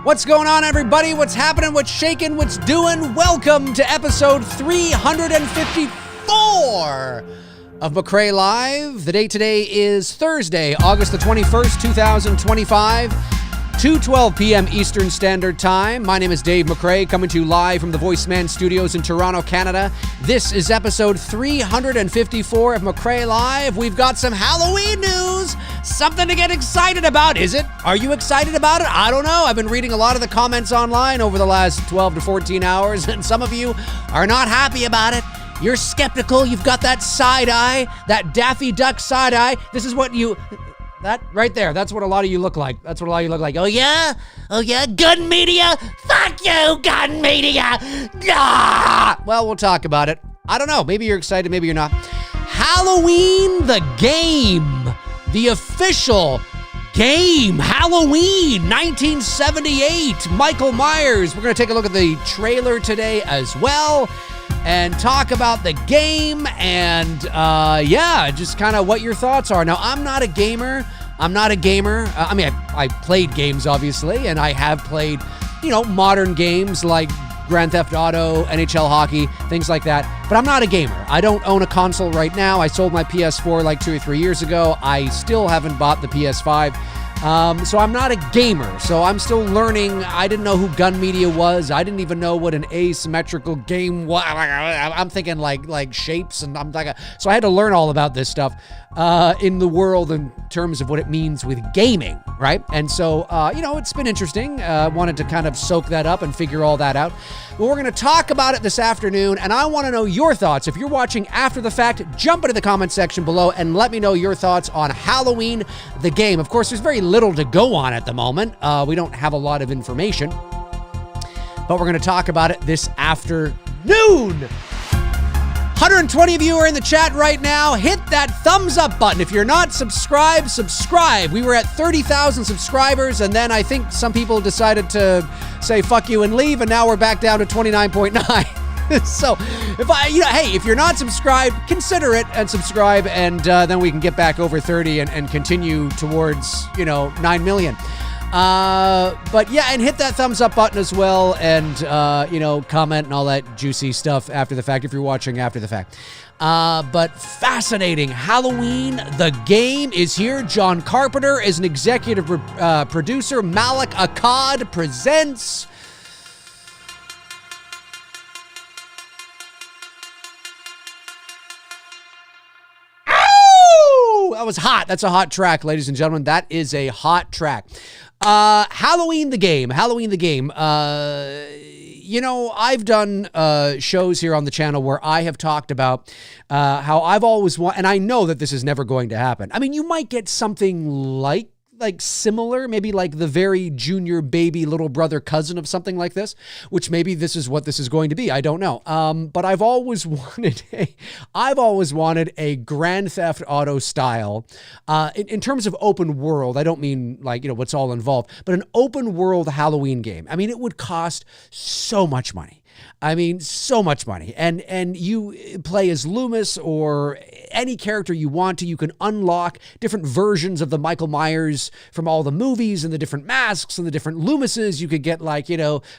What's going on, everybody? What's happening? What's shaking? What's doing? Welcome to episode 354 of McRae Live. The date today is Thursday, August the 21st, 2025, 2:12 p.m. Eastern Standard Time. My name is Dave McRae, coming to you live from the Voiceman Studios in Toronto, Canada. This is episode 354 of McRae Live. We've got some Halloween news. Something to get excited about, is it? Are you excited about it? I don't know. I've been reading a lot of the comments online over the last 12 to 14 hours, and some of you are not happy about it. You're skeptical. You've got that side eye, that Daffy Duck side eye. This is what you... That right there, that's what a lot of you look like. That's what a lot of you look like. Oh yeah? Oh yeah? Gun media? Fuck you, gun media! Ah! Well, we'll talk about it. I don't know. Maybe you're excited, maybe you're not. Halloween the game. The official game. Halloween 1978. Michael Myers. We're going to take a look at the trailer today as well and talk about the game and, just kind of what your thoughts are. Now, I'm not a gamer. I played games, obviously, and I have played, modern games like Grand Theft Auto, NHL hockey, things like that. But I'm not a gamer. I don't own a console right now. I sold my PS4 like 2 or 3 years ago. I still haven't bought the PS5. So I'm not a gamer, so I'm still learning. I didn't know who Gun Media was. I didn't even know what an asymmetrical game was. I'm thinking like shapes, and so I had to learn all about this stuff in the world in terms of what it means with gaming, right? And so, it's been interesting. Wanted to kind of soak that up and figure all that out. Well, we're going to talk about it this afternoon, and I want to know your thoughts. If you're watching after the fact, jump into the comment section below and let me know your thoughts on Halloween the game. Of course, there's very little to go on at the moment. We don't have a lot of information, but we're going to talk about it this afternoon. 120 of you are in the chat right now. Hit that thumbs up button. If you're not subscribed, subscribe. We were at 30,000 subscribers, and then I think some people decided to say fuck you and leave, and now we're back down to 29.9. So, if you're not subscribed, consider it and subscribe, and then we can get back over 30 and continue towards, 9 million. And hit that thumbs up button as well, and, comment and all that juicy stuff after the fact if you're watching after the fact. But fascinating. Halloween, the game is here. John Carpenter is an executive producer. Malik Akkad presents... That was hot. That's a hot track, ladies and gentlemen. That is a hot track. Halloween the game. I've done shows here on the channel where I have talked about how I've always wanted, and I know that this is never going to happen. I mean, you might get something like similar, maybe like the very junior baby little brother cousin of something like this, which maybe this is what this is going to be. I don't know. But I've always wanted a Grand Theft Auto style, in terms of open world. I don't mean what's all involved, but an open world Halloween game. I mean, it would cost so much money. And you play as Loomis or any character you want to. You can unlock different versions of the Michael Myers from all the movies and the different masks and the different Loomises. You could get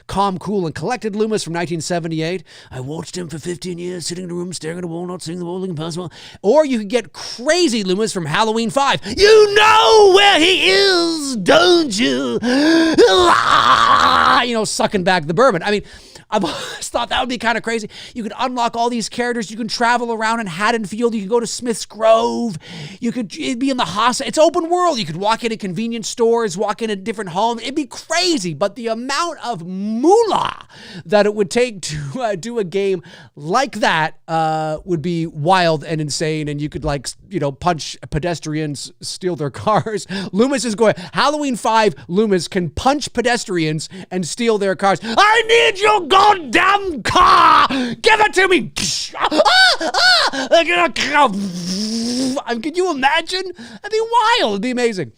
calm, cool, and collected Loomis from 1978. I watched him for 15 years, sitting in a room, staring at a wall, not seeing the wall, looking impossible. Or you could get crazy Loomis from Halloween 5. You know where he is, don't you? Sucking back the bourbon. I mean, I've always thought that would be kind of crazy. You could unlock all these characters. You can travel around in Haddonfield. You could go to Smith's Grove. It'd be in the hospital. It's open world. You could walk into convenience stores, walk into different homes. It'd be crazy. But the amount of moolah that it would take to do a game like that would be wild and insane. And you could punch pedestrians, steal their cars. Loomis is going, Halloween 5, Loomis can punch pedestrians and steal their cars. I need your goddamn car! Give it to me! Can you imagine? That'd be wild. It'd be amazing.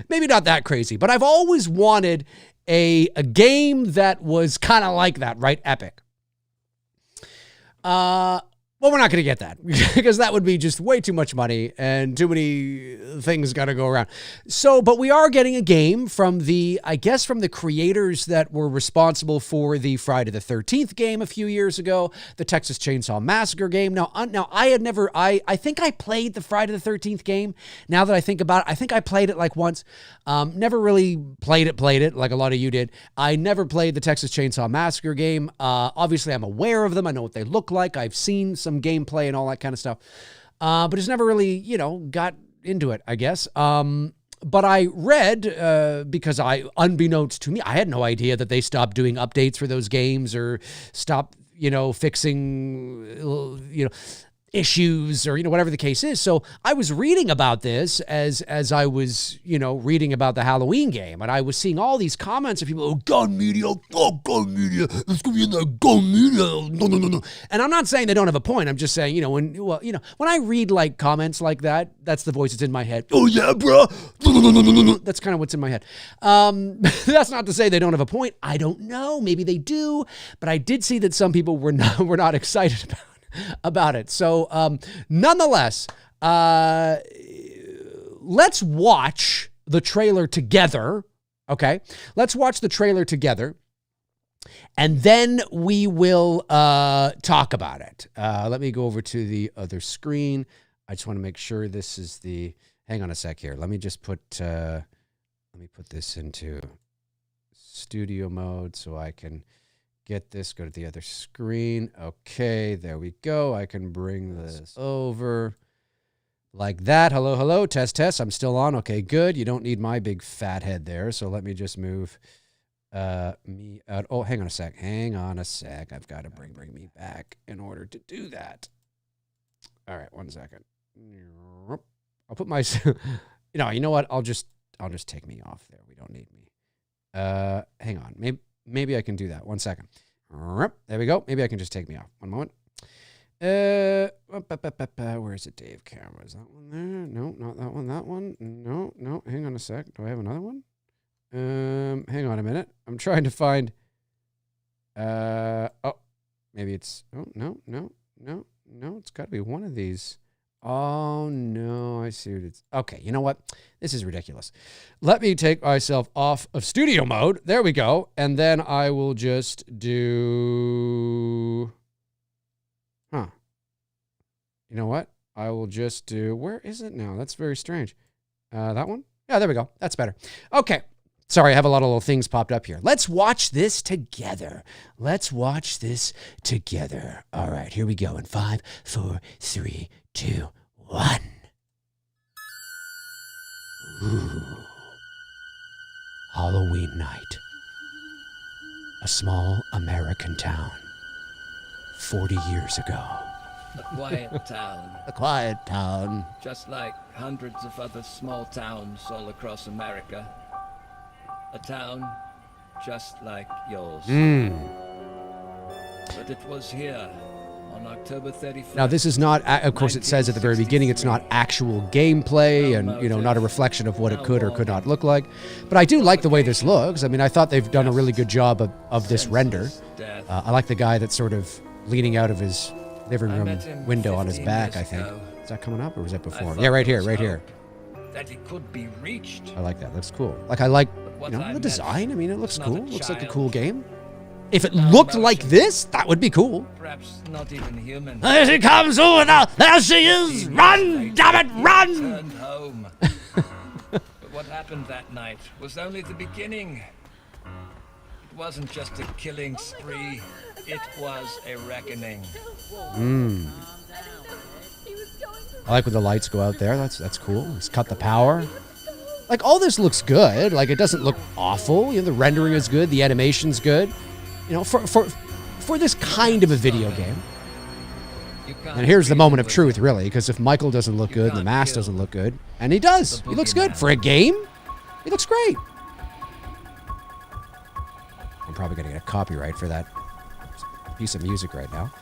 Maybe not that crazy, but I've always wanted a game that was kind of like that, right? Epic. Well, we're not going to get that because that would be just way too much money and too many things got to go around. So, but we are getting a game from I guess from the creators that were responsible for the Friday the 13th game a few years ago, the Texas Chainsaw Massacre game. Now I had never, I think I played the Friday the 13th game. Now that I think about it, I think I played it like once. Never really played it like a lot of you did. I never played the Texas Chainsaw Massacre game. Obviously, I'm aware of them. I know what they look like. I've seen some gameplay and all that kind of stuff. But it's never really, got into it, I guess. But I read, because unbeknownst to me, I had no idea that they stopped doing updates for those games or stopped, fixing, issues or, whatever the case is. So I was reading about this as I was, reading about the Halloween game, and I was seeing all these comments of people, oh, gun media, fuck gun media, it's gonna be in the gun media, no. And I'm not saying they don't have a point. I'm just saying, when I read like comments like that, that's the voice that's in my head. Oh yeah, bro. No. That's kind of what's in my head. That's not to say they don't have a point. I don't know. Maybe they do, but I did see that some people were not excited about it. So, nonetheless, let's watch the trailer together. Okay. Let's watch the trailer together and then we will, talk about it. Let me go over to the other screen. I just want to make sure this is hang on a sec here. Let me just put this into studio mode so I can get this, go to the other screen. Okay, there we go. I can bring this over like that. Hello, test. I'm still on. Okay, good. You don't need my big fat head there. So let me just move me out. Oh, hang on a sec. I've got to bring me back in order to do that. All right, 1 second. I'll put my, you know what? I'll just take me off there. We don't need me. Hang on. Maybe I can do that. 1 second. There we go. Maybe I can just take me off. One moment. Where is it, Dave? Camera. Is that one there? No, not that one. That one. No. Hang on a sec. Do I have another one? Hang on a minute. I'm trying to find. Maybe it's. Oh, no. It's got to be one of these. Oh, no, I see what it's... Okay, you know what? This is ridiculous. Let me take myself off of studio mode. There we go. And then I will just do... You know what? I will just do... Where is it now? That's very strange. That one? Yeah, there we go. That's better. Okay. Sorry, I have a lot of little things popped up here. Let's watch this together. All right, here we go. In 5, 4, 3, 2, 1. Ooh. Halloween night. A small American town. 40 years ago. A quiet town. A quiet town. Just like hundreds of other small towns all across America. A town just like yours. But it was here on October 31st. Now, this is not, of course, it says at the very beginning, it's not actual gameplay and, not a reflection of what it could or could not look like. But I do like the way this looks. I mean, I thought they've done a really good job of this render. I like the guy that's sort of leaning out of his living room window on his back, I think. Is that coming up or was that before? Yeah, right here. That it could be reached. I like that. Looks cool. Like, I like, the design. I mean, it looks cool. It looks like a cool game. If it looked like this, that would be cool. Perhaps not even human. There she comes over now. There she is. Run, damn it, run. Returned home. But what happened that night was only the beginning. It wasn't just a killing spree. It was a reckoning. I like when the lights go out there. That's cool. Let's cut the power. Like, all this looks good. Like, it doesn't look awful. The rendering is good. The animation's good. For this kind of a video game. And here's the moment of truth, really, because if Michael doesn't look good, the mask doesn't look good, and he does. He looks good for a game. He looks great. I'm probably going to get a copyright for that piece of music right now.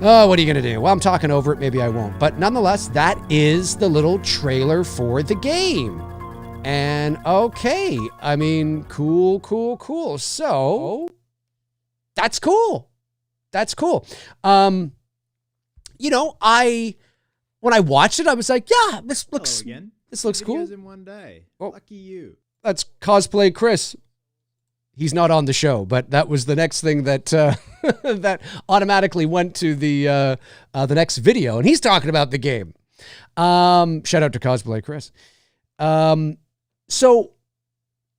Oh, what are you going to do? Well, I'm talking over it. Maybe I won't. But nonetheless, that is the little trailer for the game. And okay, I mean, cool. So, that's cool. when I watched it, I was like, yeah, this looks cool. In one day. Oh, lucky you. That's Cosplay Chris. He's not on the show, but that was the next thing that that automatically went to the next video, and he's talking about the game. Shout out to Cosplay Chris. So,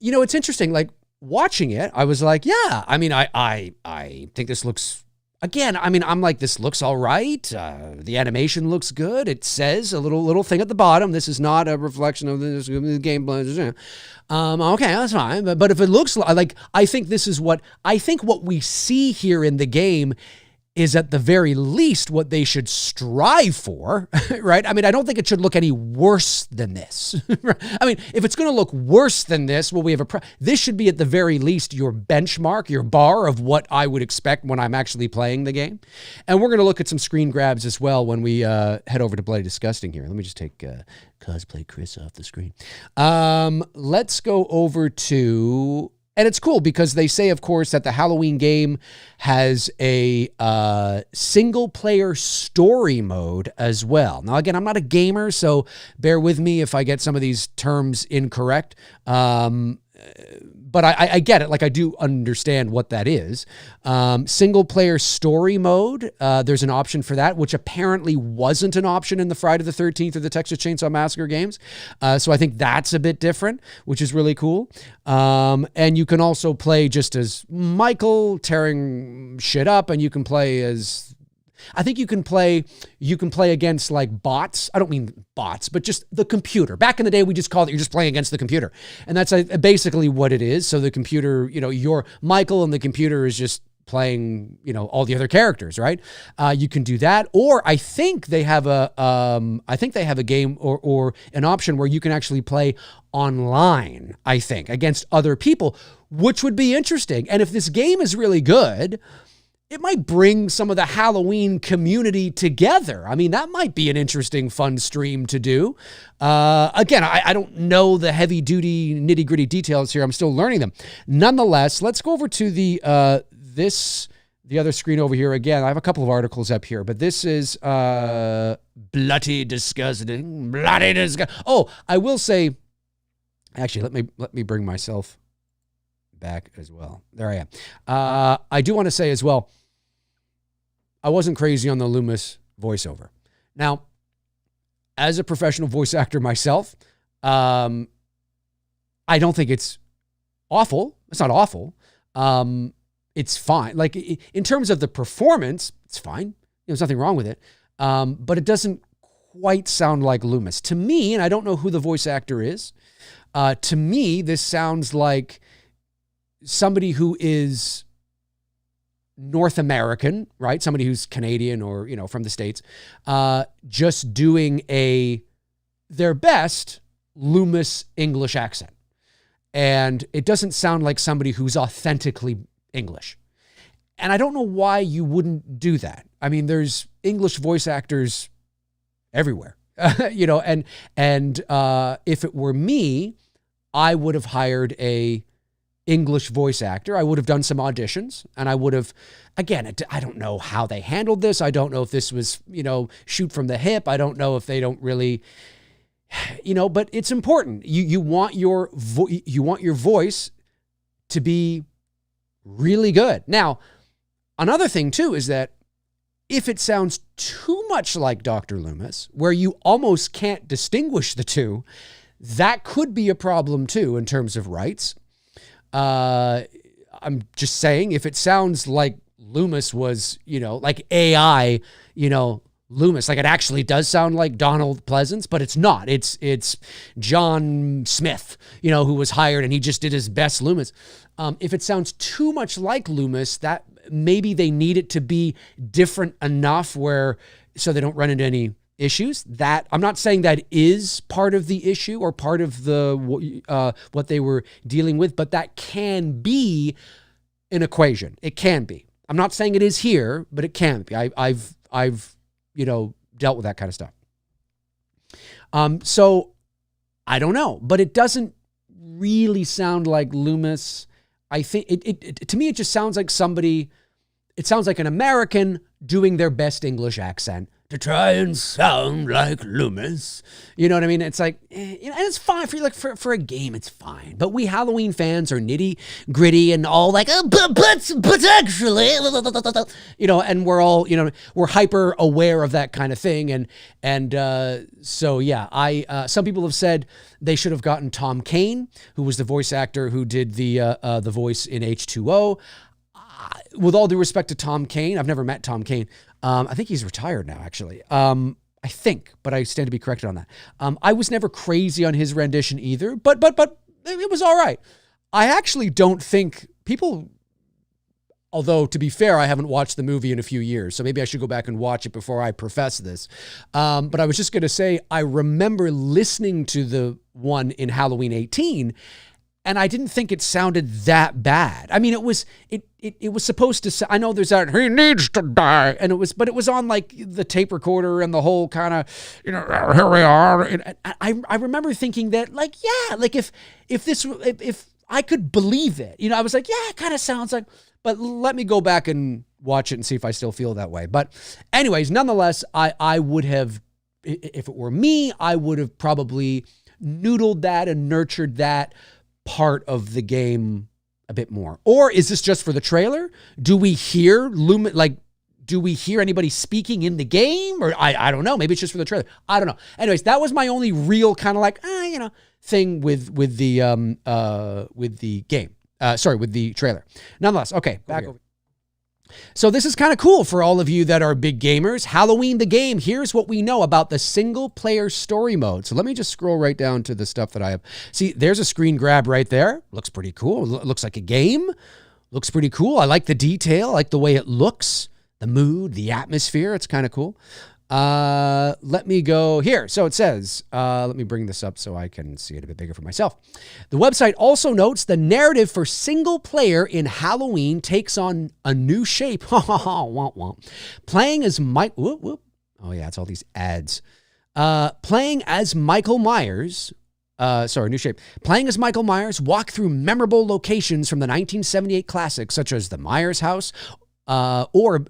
it's interesting. Like watching it, I was like, yeah. I mean, I think this looks. Again, I mean, I'm like, this looks all right. The animation looks good. It says a little thing at the bottom. This is not a reflection of the game. Okay, that's fine. But if it looks like, I think what we see here in the game is at the very least what they should strive for, right? I mean, I don't think it should look any worse than this. I mean, if it's going to look worse than this, well, this should be at the very least your benchmark, your bar of what I would expect when I'm actually playing the game. And we're going to look at some screen grabs as well when we head over to Bloody Disgusting here. Let me just take Cosplay Chris off the screen. Let's go over to... And it's cool because they say, of course, that the Halloween game has a single-player story mode as well. Now, again, I'm not a gamer, so bear with me if I get some of these terms incorrect. But I get it. Like, I do understand what that is. Single-player story mode, there's an option for that, which apparently wasn't an option in the Friday the 13th or the Texas Chainsaw Massacre games. So I think that's a bit different, which is really cool. And you can also play just as Michael tearing shit up, and you can play as... I think you can play against like bots. I don't mean bots, but just the computer. Back in the day, we just called it, you're just playing against the computer. And that's basically what it is. So the computer, you're Michael and the computer is just playing, all the other characters, right? You can do that. Or I think they have a game or an option where you can actually play online, I think, against other people, which would be interesting. And if this game is really good, it might bring some of the Halloween community together. I mean, that might be an interesting, fun stream to do. Again, I don't know the heavy-duty, nitty-gritty details here. I'm still learning them. Nonetheless, let's go over to the other screen over here. Again, I have a couple of articles up here, but this is Bloody Disgusting. Bloody Disgusting. Oh, I will say, actually, let me bring myself back as well. There I am. I do want to say as well, I wasn't crazy on the Loomis voiceover. Now, as a professional voice actor myself, I don't think it's awful. It's not awful. It's fine. Like in terms of the performance, it's fine. There's nothing wrong with it. But it doesn't quite sound like Loomis. To me, and I don't know who the voice actor is, to me, this sounds like somebody who is North American, right? Somebody who's Canadian or, from the States, just doing their best Loomis English accent. And it doesn't sound like somebody who's authentically English. And I don't know why you wouldn't do that. I mean, there's English voice actors everywhere, and if it were me, I would have hired a English voice actor. I would have done some auditions, and I would have, again, I don't know how they handled this. I don't know if this was, shoot from the hip. I don't know if they don't really, but it's important. You want your voice to be really good. Now, another thing too is that if it sounds too much like Dr. Loomis, where you almost can't distinguish the two, that could be a problem too in terms of rights. I'm just saying, if it sounds like Loomis was, like AI, Loomis, like it actually does sound like Donald Pleasance, but it's not. It's John Smith, who was hired and he just did his best Loomis. If it sounds too much like Loomis, that maybe they need it to be different enough so they don't run into any issues. That I'm not saying that is part of the issue or part of the what they were dealing with, but that can be an equation. It can be. I'm not saying it is here, but it can be. I've dealt with that kind of stuff. So I don't know, but it doesn't really sound like Loomis. I think it to me, it just sounds like somebody. It sounds like an American doing their best English accent, to try and sound like Loomis. You know what I mean? It's like, and it's fine for like for a game. It's fine. But we Halloween fans are nitty gritty and all like, but actually, and we're all, we're hyper aware of that kind of thing. So yeah, some people have said they should have gotten Tom Kane, who was the voice actor who did the voice in H2O. With all due respect to Tom Kane, I've never met Tom Kane. I think he's retired now, actually. I think, but I stand to be corrected on that. I was never crazy on his rendition either, but it was all right. I actually don't think people, although to be fair, I haven't watched the movie in a few years, so maybe I should go back and watch it before I profess this. But I was just going to say, I remember listening to the one in Halloween 18, and I didn't think it sounded that bad. I mean, it was supposed to say, I know there's that, he needs to die. But it was on like the tape recorder and the whole kind of, here we are. And I remember thinking that like, yeah, like if I could believe it, I was like, yeah, it kind of sounds like, but let me go back and watch it and see if I still feel that way. But anyways, nonetheless, I would have, if it were me, I would have probably noodled that and nurtured that part of the game a bit more. Or is this just for the trailer? Do we hear do we hear anybody speaking in the game? Or I don't know. Maybe it's just for the trailer. I don't know. Anyways, that was my only real kind of like, thing with the game. With the trailer. Nonetheless, okay, back over. So this is kind of cool for all of you that are big gamers. Halloween the game. Here's what we know about the single player story mode. So let me just scroll right down to the stuff that I have. See, there's a screen grab right there. Looks pretty cool. Looks like a game. Looks pretty cool. I like the detail. I like the way it looks, the mood, the atmosphere. It's kind of cool. Let me go here. So it says, let me bring this up so I can see it a bit bigger for myself. The website also notes the narrative for single player in Halloween takes on a new shape. Playing as oh yeah, it's all these ads. Playing as Michael Myers. New shape. Playing as Michael Myers, walk through memorable locations from the 1978 classic, such as the Myers house, or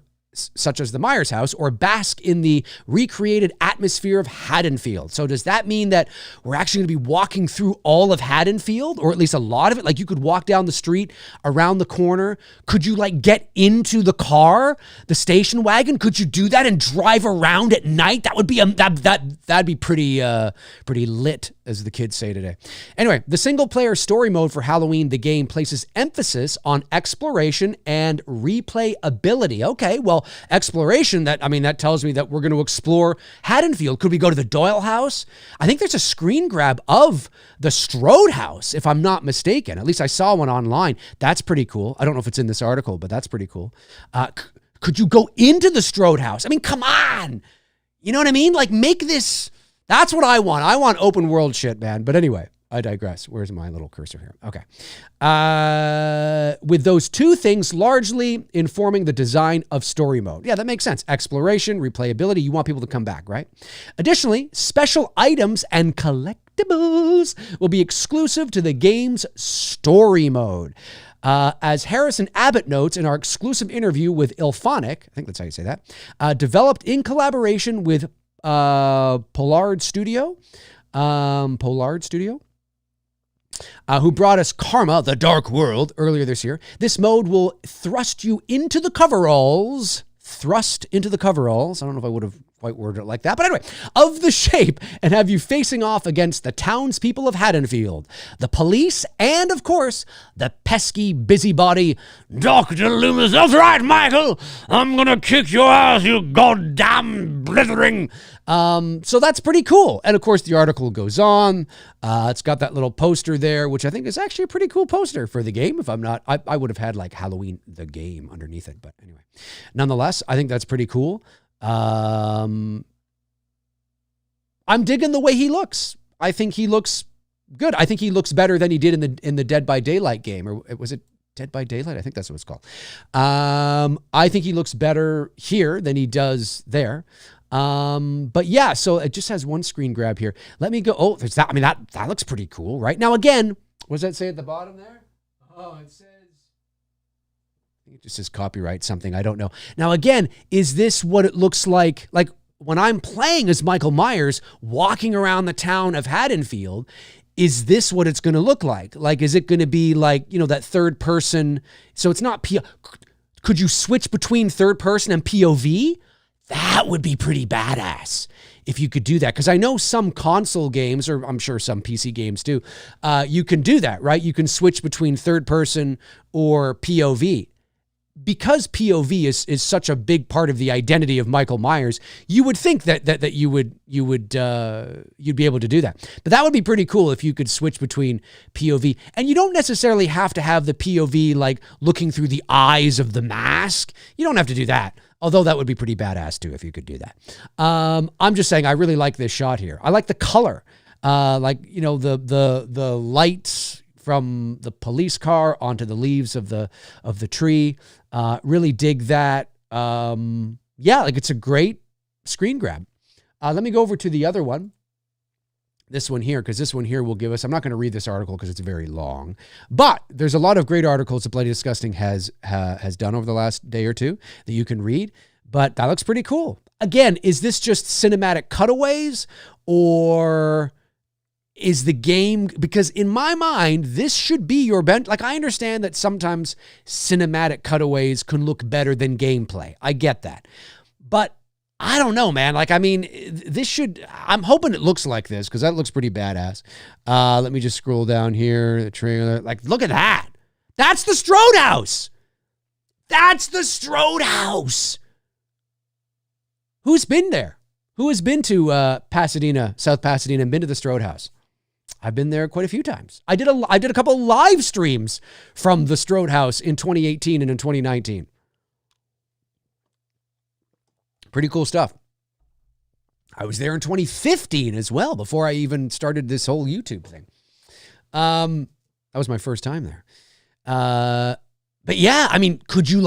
bask in the recreated atmosphere of Haddonfield. So does that mean that we're actually going to be walking through all of Haddonfield, or at least a lot of it? Like you could walk down the street around the corner. Could you like get into the car, the station wagon? Could you do that and drive around at night? That would be that'd be pretty lit, as the kids say today. Anyway, the single player story mode for Halloween the game places emphasis on exploration and replayability. Okay, well, exploration, that tells me that we're going to explore Haddonfield. Could we go to the Doyle house? I think there's a screen grab of the Strode house, if I'm not mistaken. At least I saw one online. That's pretty cool. I don't know if it's in this article, but that's pretty cool. Could you go into the Strode house? I mean, come on. You know what I mean? Like, make this. That's what I want. I want open world shit, man. But anyway, I digress. Where's my little cursor here? Okay. With those two things largely informing the design of story mode. Yeah, that makes sense. Exploration, replayability. You want people to come back, right? Additionally, special items and collectibles will be exclusive to the game's story mode. As Harrison Abbott notes in our exclusive interview with Ilphonic, I think that's how you say that, developed in collaboration with Pollard Studio, who brought us Karma, the Dark World, earlier this year. This mode will thrust into the coveralls. I don't know if I would have quite worded it like that, but anyway, of the shape, and have you facing off against the townspeople of Haddonfield, the police, and of course, the pesky busybody, Dr. Loomis. That's right, Michael. I'm gonna kick your ass, you goddamn blithering. So that's pretty cool. And of course, the article goes on. It's got that little poster there, which I think is actually a pretty cool poster for the game. If I'm not, I would have had like Halloween the game underneath it. But anyway, nonetheless, I think that's pretty cool. I'm digging the way he looks. I think he looks good. I think he looks better than he did in the Dead by Daylight game. Or was it Dead by Daylight? I think that's what it's called. I think he looks better here than he does there. But yeah, so it just has one screen grab here. Let me go. Oh, there's that. I mean, that looks pretty cool, right? Now, again, what does that say at the bottom there? Oh, it says, I think it just says copyright something. I don't know. Now, again, is this what it looks like? Like, when I'm playing as Michael Myers walking around the town of Haddonfield, is this what it's going to look like? Like, is it going to be like, that third person? So it's not could you switch between third person and POV? That would be pretty badass if you could do that. Because I know some console games, or I'm sure some PC games too, you can do that, right? You can switch between third person or POV. Because POV is such a big part of the identity of Michael Myers, you would think that you'd be able to do that. But that would be pretty cool if you could switch between POV. And you don't necessarily have to have the POV like looking through the eyes of the mask. You don't have to do that. Although that would be pretty badass too if you could do that. I'm just saying I really like this shot here. I like the color. The lights from the police car onto the leaves of the tree. Really dig that. It's a great screen grab. Let me go over to the other one. This one here, because this one here will give us, I'm not going to read this article because it's very long, but there's a lot of great articles that Bloody Disgusting has done over the last day or two that you can read, but that looks pretty cool. Again, is this just cinematic cutaways, or is the game, because in my mind, this should be your bench. Like, I understand that sometimes cinematic cutaways can look better than gameplay. I get that. But I don't know, man. Like, I mean, I'm hoping it looks like this because that looks pretty badass. Let me just scroll down here. The trailer. Like, look at that. That's the Strode House. That's the Strode House. Who's been there? Who has been to Pasadena, South Pasadena, and been to the Strode House? I've been there quite a few times. I did a couple of live streams from the Strode House in 2018 and in 2019. Pretty cool stuff. I was there in 2015 as well, before I even started this whole YouTube thing. That was my first time there. But yeah, I mean, could you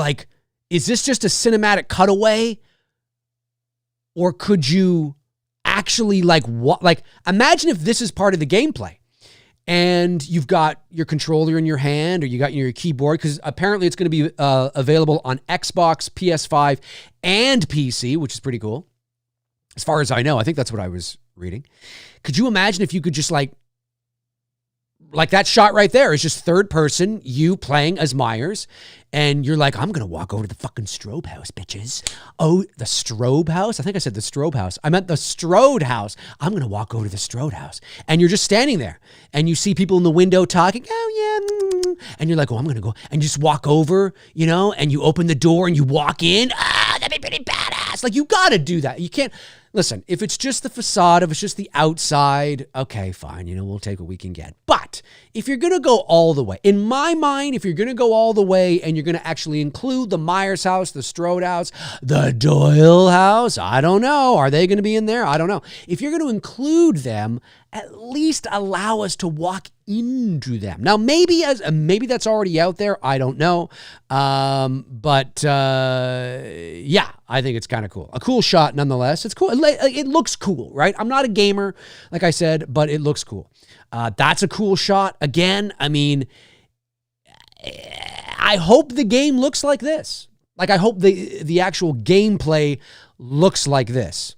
is this just a cinematic cutaway? Or could you actually imagine if this is part of the gameplay and you've got your controller in your hand or you got your keyboard, because apparently it's going to be available on Xbox, PS5, and PC, which is pretty cool. As far as I know, I think that's what I was reading. Could you imagine if you could just like that shot right there is just third person, you playing as Myers, and you're like, I'm going to walk over to the fucking Strobe House, bitches. Oh, the Strobe House? I think I said the Strobe House. I meant the Strode House. I'm going to walk over to the Strode House. And you're just standing there, and you see people in the window talking, oh, yeah. And you're like, oh, I'm going to go. And you just walk over, and you open the door and you walk in. That'd be pretty badass. Like, you got to do that. You can't. Listen, if it's just the facade, if it's just the outside, okay, fine. We'll take what we can get. But if you're going to go all the way, in my mind, if you're going to go all the way and you're going to actually include the Myers house, the Strode house, the Doyle house, I don't know. Are they going to be in there? I don't know. If you're going to include them, at least allow us to walk into them. Now, maybe that's already out there. I don't know. Yeah, I think it's kind of cool. A cool shot nonetheless. It's cool. It looks cool, right? I'm not a gamer, like I said, but it looks cool. That's a cool shot. Again, I mean, I hope the game looks like this. Like, I hope the actual gameplay looks like this.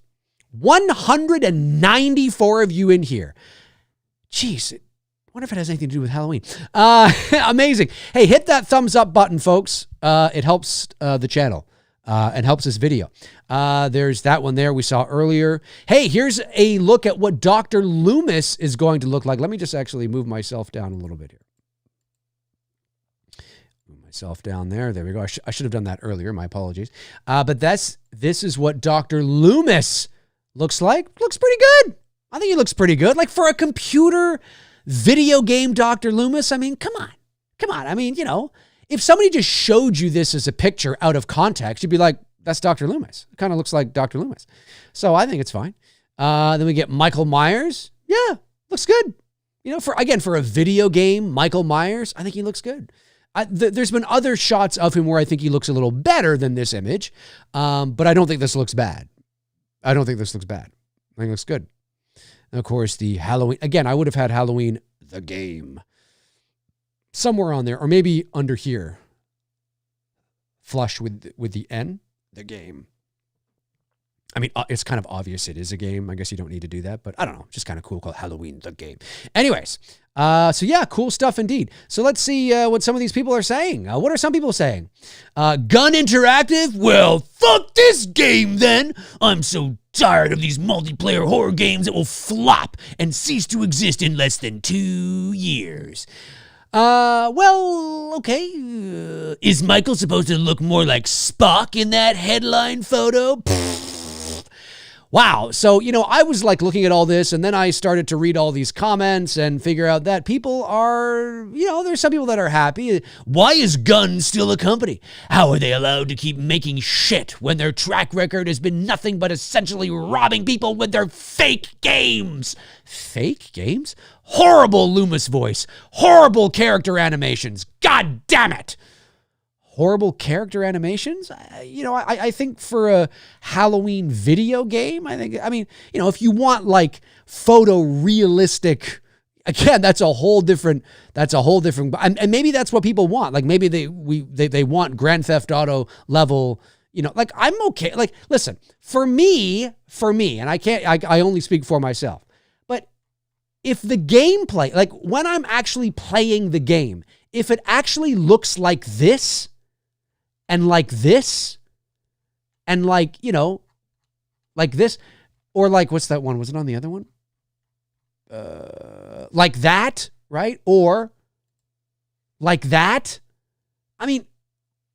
194 of you in here. Jeez, I wonder if it has anything to do with Halloween. Amazing. Hey, hit that thumbs up button, folks. It helps the channel and helps this video. There's that one there we saw earlier. Hey, here's a look at what Dr. Loomis is going to look like. Let me just actually move myself down a little bit here. Move myself down there. There we go. I should have done that earlier. My apologies. But this is what Dr. Loomis looks like. Looks pretty good. I think he looks pretty good. Like, for a computer video game Dr. Loomis, I mean, come on. I mean, if somebody just showed you this as a picture out of context, you'd be like, that's Dr. Loomis. It kind of looks like Dr. Loomis. So I think it's fine. Then we get Michael Myers. Yeah, looks good. For a video game, Michael Myers, I think he looks good. There's been other shots of him where I think he looks a little better than this image, but I don't think this looks bad. I think it looks good. And of course, the Halloween. Again, I would have had Halloween, the game, somewhere on there, or maybe under here, flush with the N, the game. I mean, it's kind of obvious it is a game. I guess you don't need to do that, but I don't know. Just kind of cool called Halloween the game. Anyways, so yeah, cool stuff indeed. So let's see what some of these people are saying. What are some people saying? Gun Interactive? Well, fuck this game then. I'm so tired of these multiplayer horror games that will flop and cease to exist in less than 2 years. Well, okay. Is Michael supposed to look more like Spock in that headline photo? Pfft. Wow. So, I was like looking at all this, and then I started to read all these comments and figure out that people are, there's some people that are happy. Why is Gun still a company? How are they allowed to keep making shit when their track record has been nothing but essentially robbing people with their fake games? Fake games? Horrible Loomis voice. Horrible character animations. God damn it. Horrible character animations? I think for a Halloween video game, if you want like photorealistic, again, that's a whole different, and maybe that's what people want. Like maybe they want Grand Theft Auto level, like I'm okay. Like, listen, for me, and I only speak for myself, but if the gameplay, like when I'm actually playing the game, if it actually looks like this, and like this, and like, like this, or like, what's that one? Was it on the other one? Like that, right? Or like that. I mean,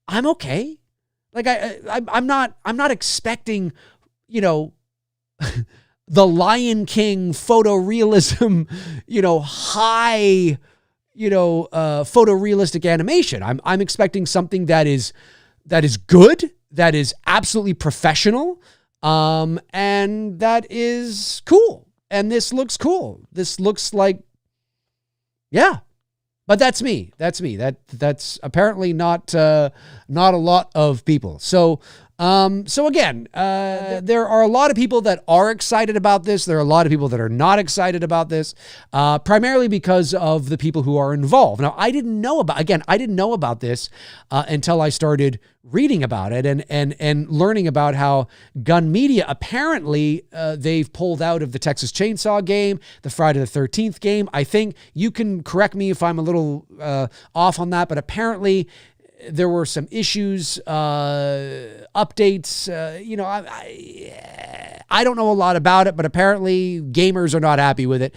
I'm okay. Like I'm not expecting, the Lion King photorealism, high, photorealistic animation. I'm expecting something that is good, that is absolutely professional, and that is cool. And this looks cool. This looks like, yeah. But that's me. That's apparently not a lot of people. So again, there are a lot of people that are excited about this. There are a lot of people that are not excited about this, primarily because of the people who are involved. Now, I didn't know about this until I started reading about it and learning about how Gun Media, apparently, they've pulled out of the Texas Chainsaw game, the Friday the 13th game. I think you can correct me if I'm a little off on that, but apparently there were some issues, updates. I don't know a lot about it, but apparently gamers are not happy with it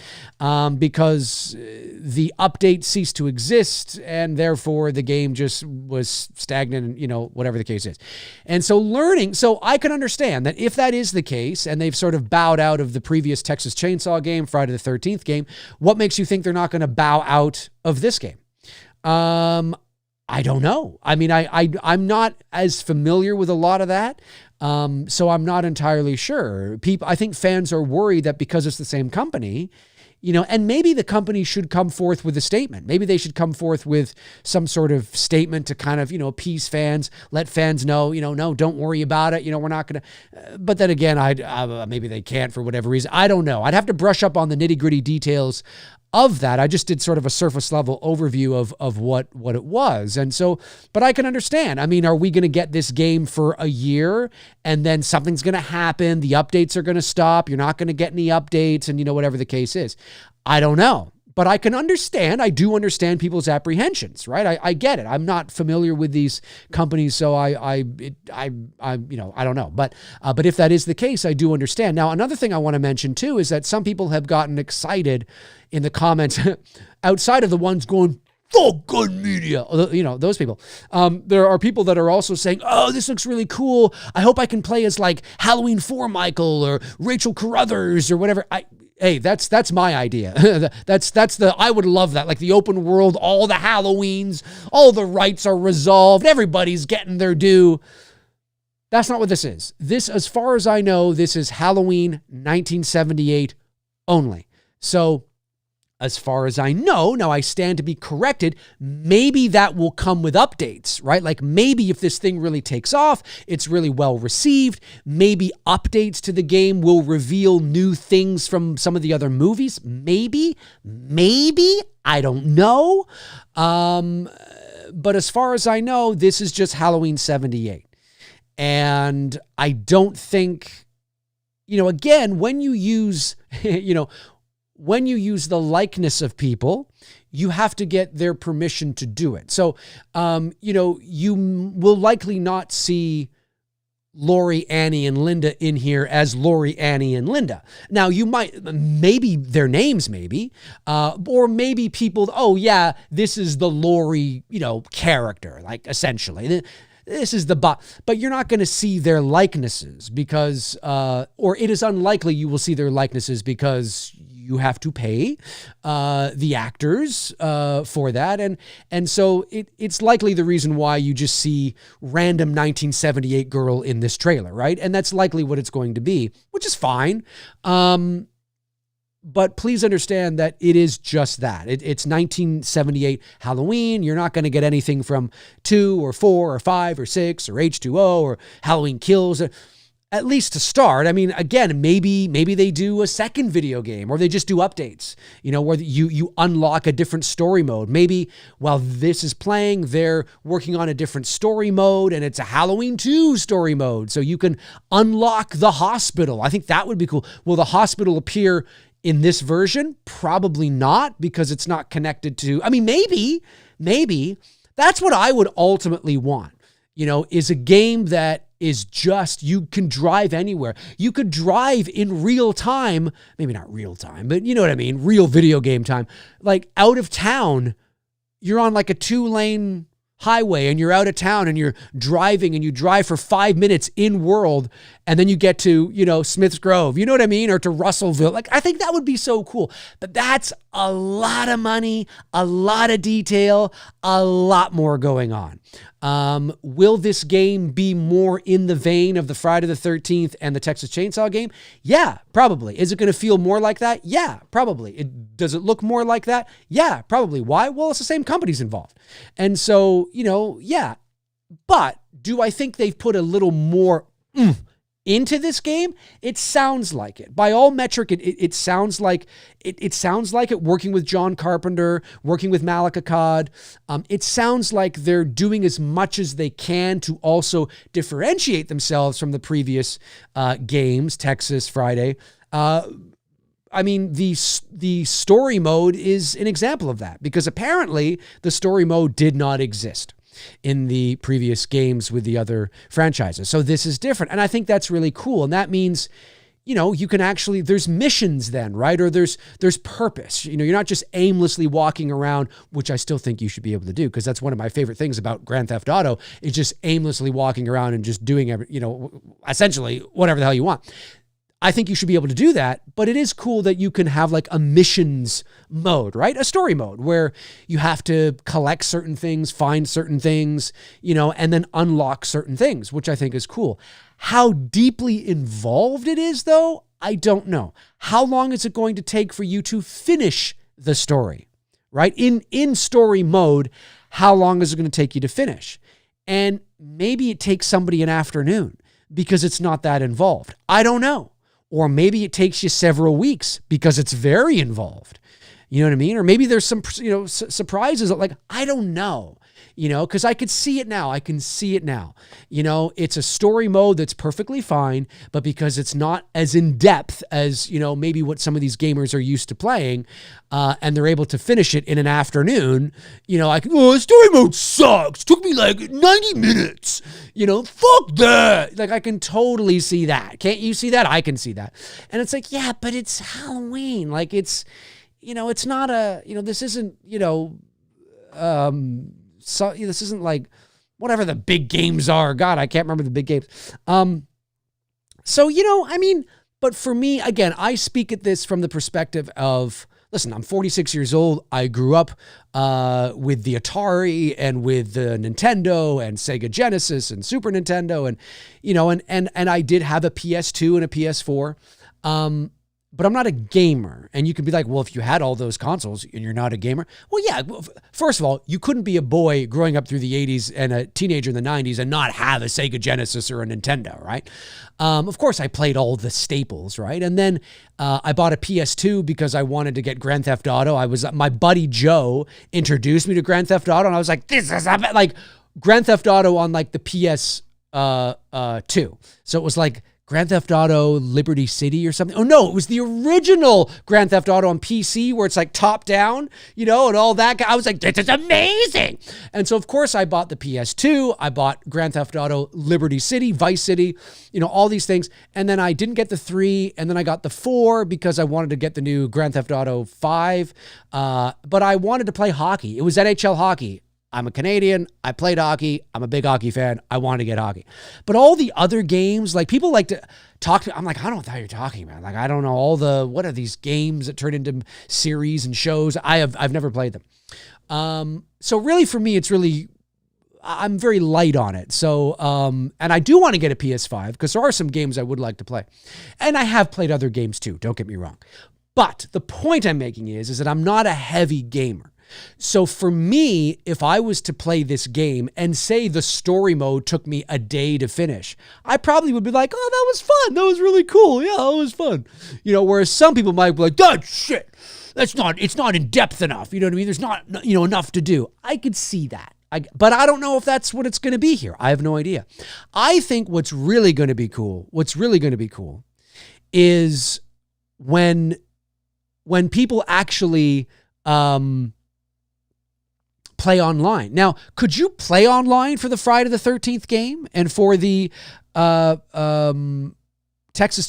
because the update ceased to exist, and therefore the game just was stagnant, and whatever the case is. And so I can understand that if that is the case, and they've sort of bowed out of the previous Texas Chainsaw game, Friday the 13th game, what makes you think they're not going to bow out of this game? I don't know. I mean, I'm not as familiar with a lot of that, so I'm not entirely sure. I think fans are worried that because it's the same company, and maybe the company should come forth with a statement. Maybe they should come forth with some sort of statement to kind of, appease fans, let fans know, no, don't worry about it. We're not going to. But then again, maybe they can't for whatever reason. I don't know. I'd have to brush up on the nitty gritty details of that. I just did sort of a surface level overview of what it was. And so, but I can understand. I mean, are we going to get this game for a year and then something's going to happen? The updates are going to stop. You're not going to get any updates and, whatever the case is. I don't know. But I can understand. I do understand people's apprehensions, right? I get it. I'm not familiar with these companies, so I don't know. But if that is the case, I do understand. Now, another thing I want to mention too is that some people have gotten excited in the comments outside of the ones going, fuck Gun Media, those people. There are people that are also saying, oh, this looks really cool. I hope I can play as like Halloween 4 Michael or Rachel Carruthers or whatever. Hey, that's my idea. I would love that. Like the open world, all the Halloweens, all the rights are resolved. Everybody's getting their due. That's not what this is. This, as far as I know, this is Halloween 1978 only. So as far as I know, now I stand to be corrected, maybe that will come with updates, right? Like maybe if this thing really takes off, it's really well received, maybe updates to the game will reveal new things from some of the other movies. Maybe, I don't know. But as far as I know, this is just Halloween 78. And I don't think again, when you use, when you use the likeness of people, you have to get their permission to do it. So, you will likely not see Lori, Annie, and Linda in here as Lori, Annie, and Linda. Now, you might, maybe their names, or maybe people, oh yeah, this is the Lori, character, like essentially. This is but you're not going to see their likenesses because, or it is unlikely you will see their likenesses because you have to pay the actors for that. And so it's likely the reason why you just see random 1978 girl in this trailer, right? And that's likely what it's going to be, which is fine. But please understand that it is just that. It's 1978 Halloween. You're not going to get anything from 2 or 4 or 5 or 6 or H2O or Halloween Kills, at least to start. I mean, again, maybe they do a second video game or they just do updates, where you unlock a different story mode. Maybe while this is playing, they're working on a different story mode and it's a Halloween 2 story mode. So you can unlock the hospital. I think that would be cool. Will the hospital appear in this version? Probably not, because it's not connected to, maybe that's what I would ultimately want, is a game that is just, you can drive anywhere. You could drive in real time, maybe not real time, but you know what I mean? Real video game time, like out of town. You're on like a 2-lane highway and you're out of town and you're driving and you drive for 5 minutes in world and then you get to, Smith's Grove, you know what I mean? Or to Russellville. Like, I think that would be so cool. But that's a lot of money, a lot of detail, a lot more going on. Will this game be more in the vein of the Friday the 13th and the Texas Chainsaw game? Yeah, probably. Is it going to feel more like that? Yeah, probably. Does it look more like that? Yeah, probably. Why? Well, it's the same companies involved. And so, yeah. But do I think they've put a little more into this game? It sounds like it. By all metric, it sounds like it sounds like it, working with John Carpenter, working with Malek Akkad. It sounds like they're doing as much as they can to also differentiate themselves from the previous games, Texas, Friday. The story mode is an example of that, because apparently the story mode did not exist in the previous games with the other franchises. So this is different. And I think that's really cool. And that means, you can actually, there's missions then, right? Or there's purpose. You're not just aimlessly walking around, which I still think you should be able to do, because that's one of my favorite things about Grand Theft Auto, is just aimlessly walking around and just doing essentially whatever the hell you want. I think you should be able to do that, but it is cool that you can have like a missions mode, right? A story mode where you have to collect certain things, find certain things, and then unlock certain things, which I think is cool. How deeply involved it is, though, I don't know. How long is it going to take for you to finish the story, right? In story mode, how long is it going to take you to finish? And maybe it takes somebody an afternoon because it's not that involved. I don't know. Or maybe it takes you several weeks because it's very involved. You know what I mean? Or maybe there's some, surprises. Like, I don't know, because I could see it now. I can see it now. It's a story mode that's perfectly fine, but because it's not as in depth as, maybe what some of these gamers are used to playing, and they're able to finish it in an afternoon, story mode sucks. Took me like 90 minutes. Fuck that. Like, I can totally see that. Can't you see that? I can see that. And it's like, yeah, but it's Halloween. Like, it's, it's not a, this isn't, this isn't like whatever the big games are. God, I can't remember the big games. But for me, again, I speak at this from the perspective of, listen, I'm 46 years old. I grew up with the Atari and with the Nintendo and Sega Genesis and Super Nintendo and I did have a PS2 and a PS4. But I'm not a gamer. And you can be like, well, if you had all those consoles and you're not a gamer. Well, yeah. First of all, you couldn't be a boy growing up through the 80s and a teenager in the 90s and not have a Sega Genesis or a Nintendo, right? Of course, I played all the staples, right? And then I bought a PS2 because I wanted to get Grand Theft Auto. My buddy Joe introduced me to Grand Theft Auto, and I was like, this is like Grand Theft Auto on like the PS2. So it was like Grand Theft Auto Liberty City or something. Oh no, it was the original Grand Theft Auto on PC where it's like top down, and all that. I was like, this is amazing. And so of course I bought the PS2. I bought Grand Theft Auto Liberty City, Vice City, all these things. And then I didn't get the 3, and then I got the 4 because I wanted to get the new Grand Theft Auto 5. But I wanted to play hockey. It was NHL hockey. I'm a Canadian. I played hockey. I'm a big hockey fan. I want to get hockey. But all the other games, like people like to talk to, I'm like, I don't know what you're talking about. Like, I don't know what are these games that turn into series and shows? I've never played them. So really for me, I'm very light on it. So, and I do want to get a PS5 because there are some games I would like to play. And I have played other games too. Don't get me wrong. But the point I'm making is that I'm not a heavy gamer. So for me, if I was to play this game and say the story mode took me a day to finish, I probably would be like, oh, that was fun. That was really cool. Yeah, that was fun. Whereas some people might be like, that shit, it's not in depth enough. You know what I mean? There's not, enough to do. I could see that. But I don't know if that's what it's going to be here. I have no idea. I think what's really going to be cool is when people actually, play online. Now, could you play online for the Friday the 13th game and for the Texas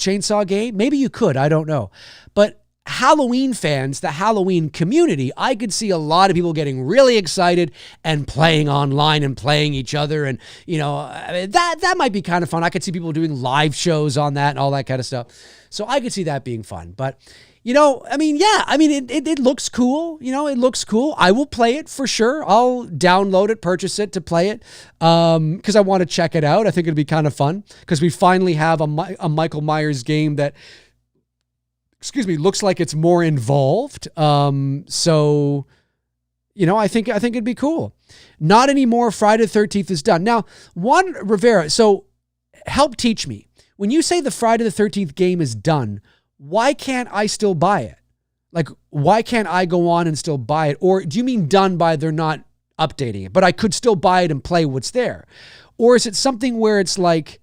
Chainsaw game? Maybe you could. I don't know. But Halloween fans, the Halloween community, I could see a lot of people getting really excited and playing online and playing each other. And, that might be kind of fun. I could see people doing live shows on that and all that kind of stuff. So I could see that being fun. But it looks cool. It looks cool. I will play it for sure. I'll download it, purchase it to play it because I want to check it out. I think it'd be kind of fun because we finally have a Michael Myers game that, looks like it's more involved. So, I think it'd be cool. Not anymore. Friday the 13th is done. Now, Juan Rivera, so help teach me. When you say the Friday the 13th game is done, why can't I still buy it? Like, why can't I go on and still buy it? Or do you mean done by they're not updating it, but I could still buy it and play what's there? Or is it something where it's like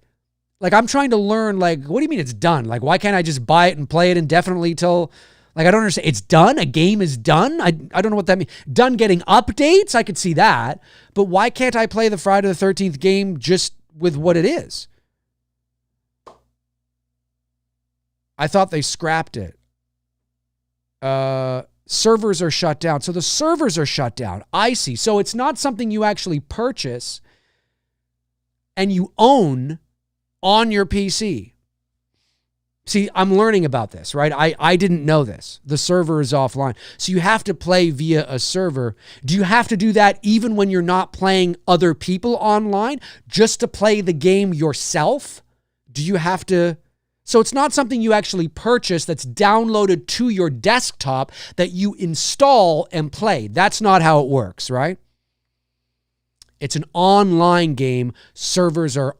I'm trying to learn, like, what do you mean it's done? Like, why can't I just buy it and play it indefinitely till, like, I don't understand. It's done? A game is done? I don't know what that means. Done getting updates? I could see that. But why can't I play the Friday the 13th game just with what it is? I thought they scrapped it. Servers are shut down. So the servers are shut down. I see. So it's not something you actually purchase and you own on your PC. See, I'm learning about this, right? I didn't know this. The server is offline. So you have to play via a server. Do you have to do that even when you're not playing other people online just to play the game yourself? Do you have to... So it's not something you actually purchase that's downloaded to your desktop that you install and play. That's not how it works, right? It's an online game. Servers are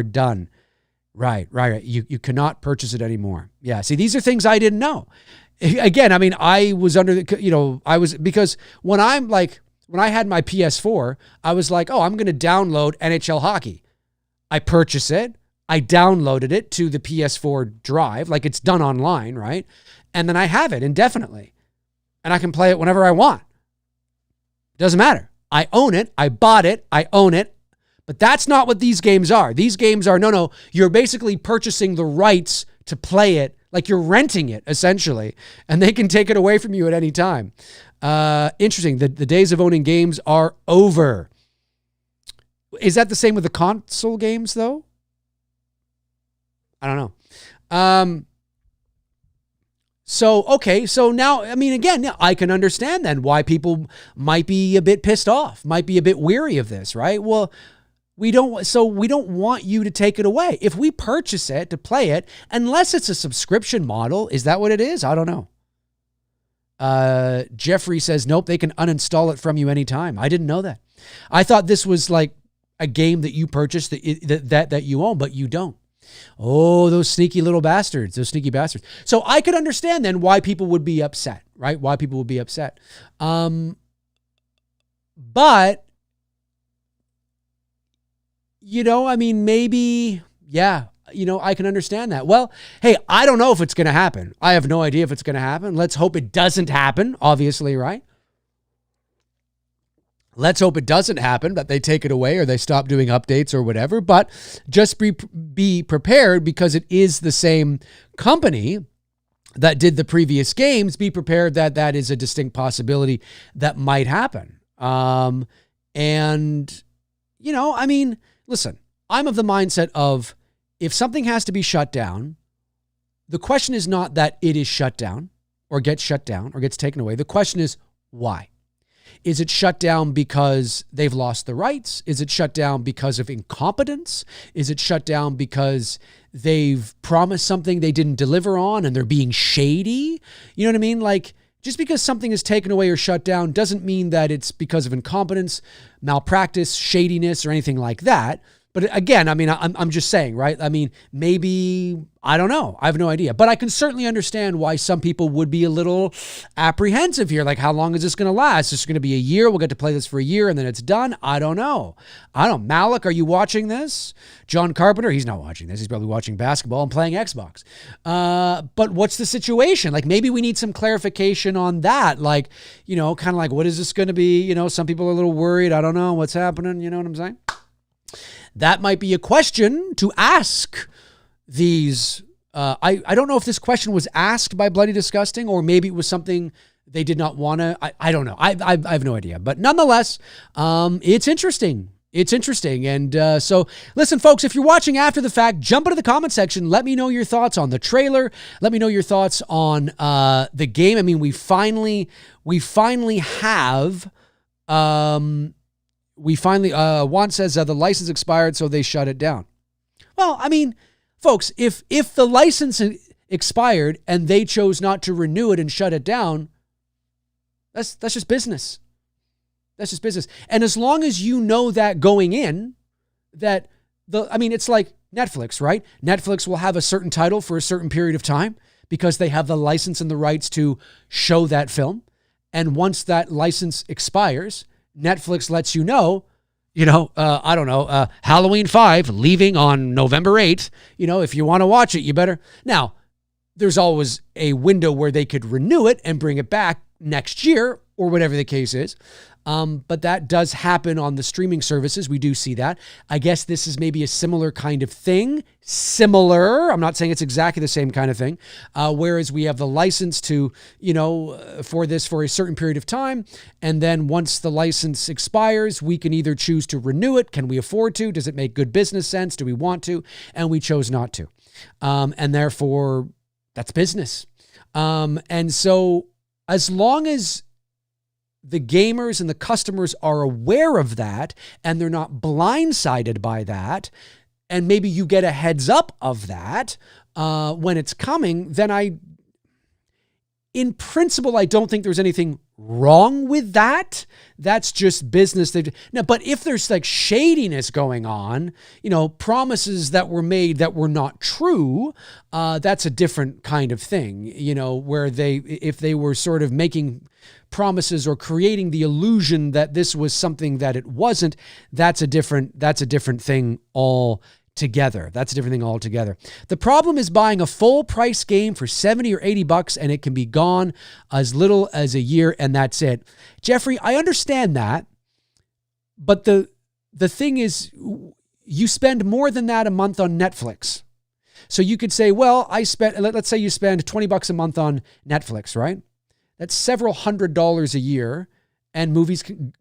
done. Right. You cannot purchase it anymore. Yeah. See, these are things I didn't know. Again, I was under the, because when I had my PS4, I was like, oh, I'm going to download NHL hockey. I purchase it. I downloaded it to the PS4 drive, like it's done online, right? And then I have it indefinitely. And I can play it whenever I want. Doesn't matter. I own it. I bought it. I own it. But that's not what these games are. These games are, no, you're basically purchasing the rights to play it, like you're renting it, essentially. And they can take it away from you at any time. Interesting. The days of owning games are over. Is that the same with the console games, though? I don't know. So now, again, I can understand then why people might be a bit pissed off, might be a bit weary of this, right? Well, we don't want you to take it away. If we purchase it to play it, unless it's a subscription model, is that what it is? I don't know. Jeffrey says, nope, they can uninstall it from you anytime. I didn't know that. I thought this was like a game that you purchased that you own, but you don't. Oh, those sneaky little bastards, So I could understand then why people would be upset, right? Why people would be upset. But, maybe, yeah, I can understand that. Well, hey, I don't know if it's going to happen. I have no idea if it's going to happen. Let's hope it doesn't happen, obviously, right? Let's hope it doesn't happen, that they take it away or they stop doing updates or whatever. But just be prepared, because it is the same company that did the previous games. Be prepared that that is a distinct possibility that might happen. Listen, I'm of the mindset of, if something has to be shut down, the question is not that it is shut down or gets shut down or gets taken away. The question is why. Is it shut down because they've lost the rights? Is it shut down because of incompetence? Is it shut down because they've promised something they didn't deliver on and they're being shady? You know what I mean? Like, just because something is taken away or shut down doesn't mean that it's because of incompetence, malpractice, shadiness, or anything like that. But again, I'm just saying, right? Maybe, I don't know. I have no idea. But I can certainly understand why some people would be a little apprehensive here. Like, how long is this going to last? Is this going to be a year? We'll get to play this for a year and then it's done? I don't know. Malik, are you watching this? John Carpenter, he's not watching this. He's probably watching basketball and playing Xbox. But what's the situation? Like, maybe we need some clarification on that. Like, kind of like, what is this going to be? Some people are a little worried. I don't know what's happening. You know what I'm saying? That might be a question to ask these. I don't know if this question was asked by Bloody Disgusting, or maybe it was something they did not want to. I don't know. I have no idea. But nonetheless, it's interesting. It's interesting. And so listen, folks, if you're watching after the fact, jump into the comment section. Let me know your thoughts on the trailer. Let me know your thoughts on the game. We finally have... Juan says the license expired, so they shut it down. Well, folks, if the license expired and they chose not to renew it and shut it down, that's just business. That's just business. And as long as you know that going in, that it's like Netflix, right? Netflix will have a certain title for a certain period of time because they have the license and the rights to show that film. And once that license expires, Netflix lets you know, Halloween 5 leaving on November 8th. If you want to watch it, you better. Now, there's always a window where they could renew it and bring it back next year or whatever the case is. But that does happen on the streaming services. We do see that. I guess this is maybe a similar kind of thing. Similar. I'm not saying it's exactly the same kind of thing. Whereas we have the license to, for this for a certain period of time. And then once the license expires, we can either choose to renew it. Can we afford to? Does it make good business sense? Do we want to? And we chose not to. And therefore, that's business. And so as long as the gamers and the customers are aware of that and they're not blindsided by that, and maybe you get a heads up of that when it's coming, then in principle, I don't think there's anything wrong with that. That's just business. Now, but if there's like shadiness going on, promises that were made that were not true, that's a different kind of thing, where if they were sort of making promises or creating the illusion that this was something that it wasn't, that's a different thing altogether. That's a different thing altogether. The problem is buying a full price game for $70 or $80 and it can be gone as little as a year and that's it. Jeffrey, I understand that, but the thing is, you spend more than that a month on Netflix. So you could say, well, let's say you spend $20 a month on Netflix, right? That's several $100s a year, and movies can,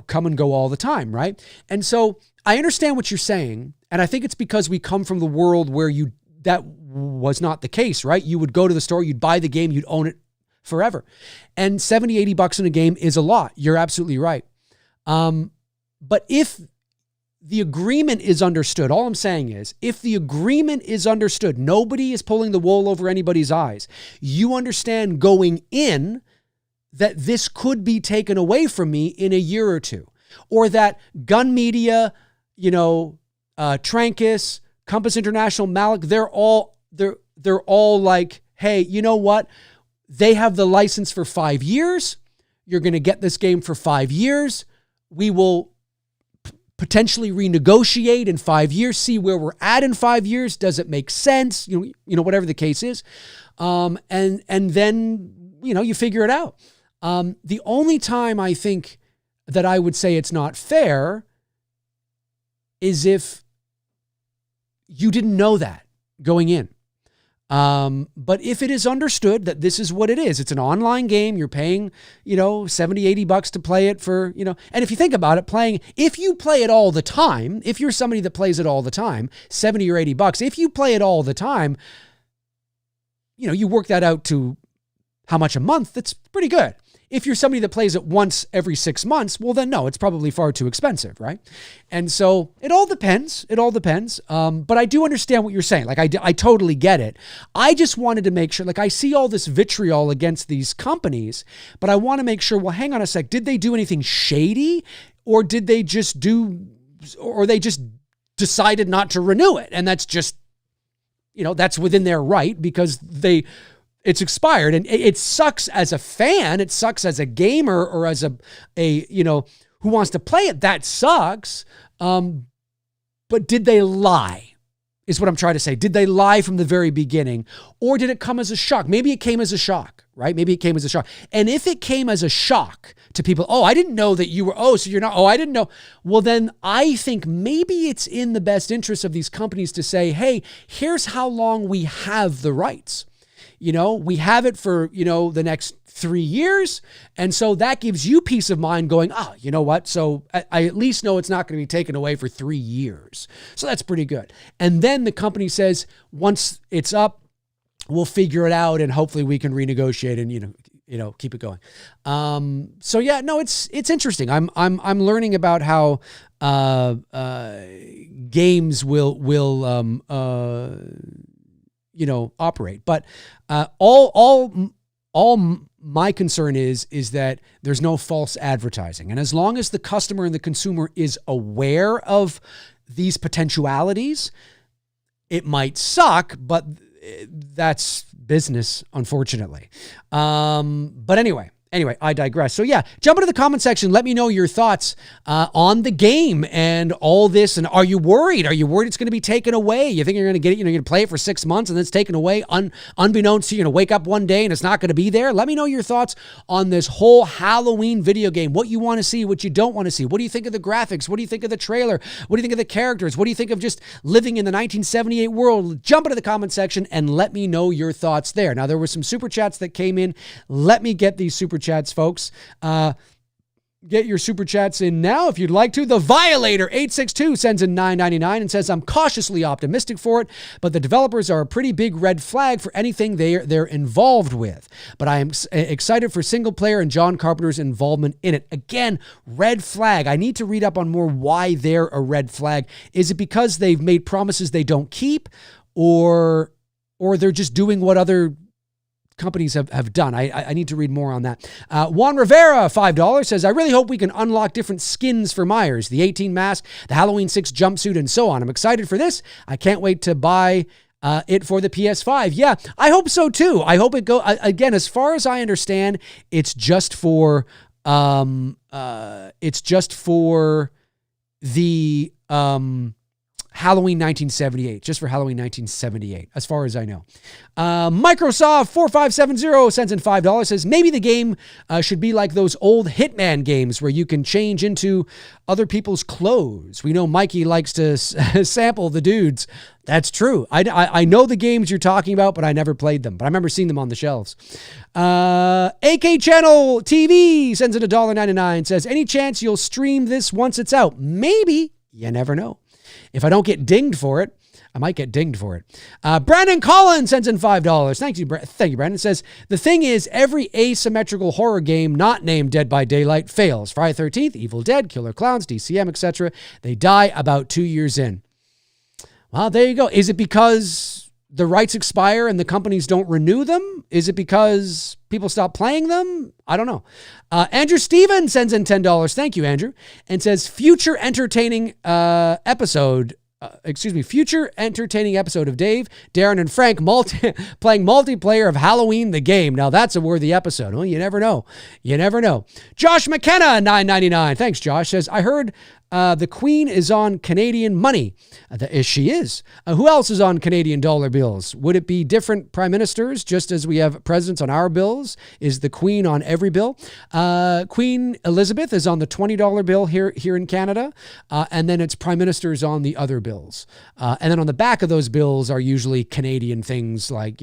come and go all the time, right? And so I understand what you're saying, and I think it's because we come from the world where that was not the case, right? You would go to the store, you'd buy the game, you'd own it forever. And $70, $80 in a game is a lot. You're absolutely right. But if the agreement is understood, all I'm saying is, if the agreement is understood, nobody is pulling the wool over anybody's eyes. You understand going in that this could be taken away from me in a year or two, or that Gun Media, Trancas, Compass International, Malik, they're all like, hey, you know what? They have the license for 5 years. You're going to get this game for 5 years. We will potentially renegotiate in 5 years, see where we're at in 5 years. Does it make sense? You know, whatever the case is. And then, you figure it out. The only time I think that I would say it's not fair is if you didn't know that going in. But if it is understood that this is what it is, it's an online game, you're paying, $70, $80 to play it for, and if you think about it, if you play it all the time, if you're somebody that plays it all the time, 70 or $80, if you play it all the time, you work that out to how much a month, that's pretty good. If you're somebody that plays it once every 6 months, well then no, it's probably far too expensive, right? And so it all depends. But I do understand what you're saying. Like I totally get it. I just wanted to make sure, like I see all this vitriol against these companies, but I want to make sure, well, hang on a sec. Did they do anything shady or did they just decided not to renew it? And that's just, that's within their right because it's expired, and it sucks as a fan. It sucks as a gamer or as a who wants to play it. That sucks. But did they lie? Is what I'm trying to say. Did they lie from the very beginning, or did it come as a shock? Maybe it came as a shock, right? Maybe it came as a shock. And if it came as a shock to people, I didn't know that you were. So you're not. I didn't know. Well, then I think maybe it's in the best interest of these companies to say, hey, here's how long we have the rights. We have it for, the next 3 years. And so that gives you peace of mind going, you know what? So I at least know it's not going to be taken away for 3 years. So that's pretty good. And then the company says, once it's up, we'll figure it out and hopefully we can renegotiate and, keep it going. So yeah, no, it's interesting. I'm learning about how, games will operate. But all my concern is that there's no false advertising. And as long as the customer and the consumer is aware of these potentialities, it might suck, but that's business, unfortunately. But anyway, I digress. So yeah, jump into the comment section. Let me know your thoughts on the game and all this. And are you worried? Are you worried it's going to be taken away? You think you're going to get it? You're going to play it for 6 months and then it's taken away unbeknownst to you. You're going to wake up one day and it's not going to be there. Let me know your thoughts on this whole Halloween video game. What you want to see, what you don't want to see. What do you think of the graphics? What do you think of the trailer? What do you think of the characters? What do you think of just living in the 1978 world? Jump into the comment section and let me know your thoughts there. Now, there were some super chats that came in. Let me get these super chats, folks. Get your super chats in now if you'd like to. The Violator 862 sends in $9.99 and says, I'm cautiously optimistic for it, but the developers are a pretty big red flag for anything they're involved with. But I am excited for single player and John Carpenter's involvement in it. Again, red flag. I need to read up on more why they're a red flag. Is it because they've made promises they don't keep, or they're just doing what other companies have done? I need to read more on that. Juan Rivera, $5, says, I really hope we can unlock different skins for Myers, the 18 mask, the Halloween 6 jumpsuit, and so on. I'm excited for this. I can't wait to buy it for the PS5. Yeah, I hope so too. I hope it go again, as far as I understand, it's just for the Halloween 1978, just for Halloween 1978, as far as I know. Microsoft 4570 sends in $5, says, maybe the game should be like those old Hitman games where you can change into other people's clothes. We know Mikey likes to sample the dudes. That's true. I know the games you're talking about, but I never played them. But I remember seeing them on the shelves. AK Channel TV sends in $1.99, says, any chance you'll stream this once it's out? Maybe. You never know. If I don't get dinged for it, I might get dinged for it. Brandon Collins sends in $5. Thank you, Brandon. Says, the thing is, every asymmetrical horror game not named Dead by Daylight fails. Friday the 13th, Evil Dead, Killer Clowns, DCM, etc. They die about 2 years in. Well, there you go. Is it because the rights expire and the companies don't renew them? Is it because people stop playing them? I don't know. Andrew Stevens sends in $10. Thank you, Andrew. And says, future entertaining episode of Dave, Darren, and Frank playing multiplayer of Halloween the game. Now that's a worthy episode. Well, you never know. Josh McKenna, $9.99. Thanks, Josh. Says, I heard The Queen is on Canadian money. She is. Who else is on Canadian dollar bills? Would it be different prime ministers, just as we have presidents on our bills? Is the Queen on every bill? Queen Elizabeth is on the $20 bill here in Canada, and then it's prime ministers on the other bills. And then on the back of those bills are usually Canadian things like,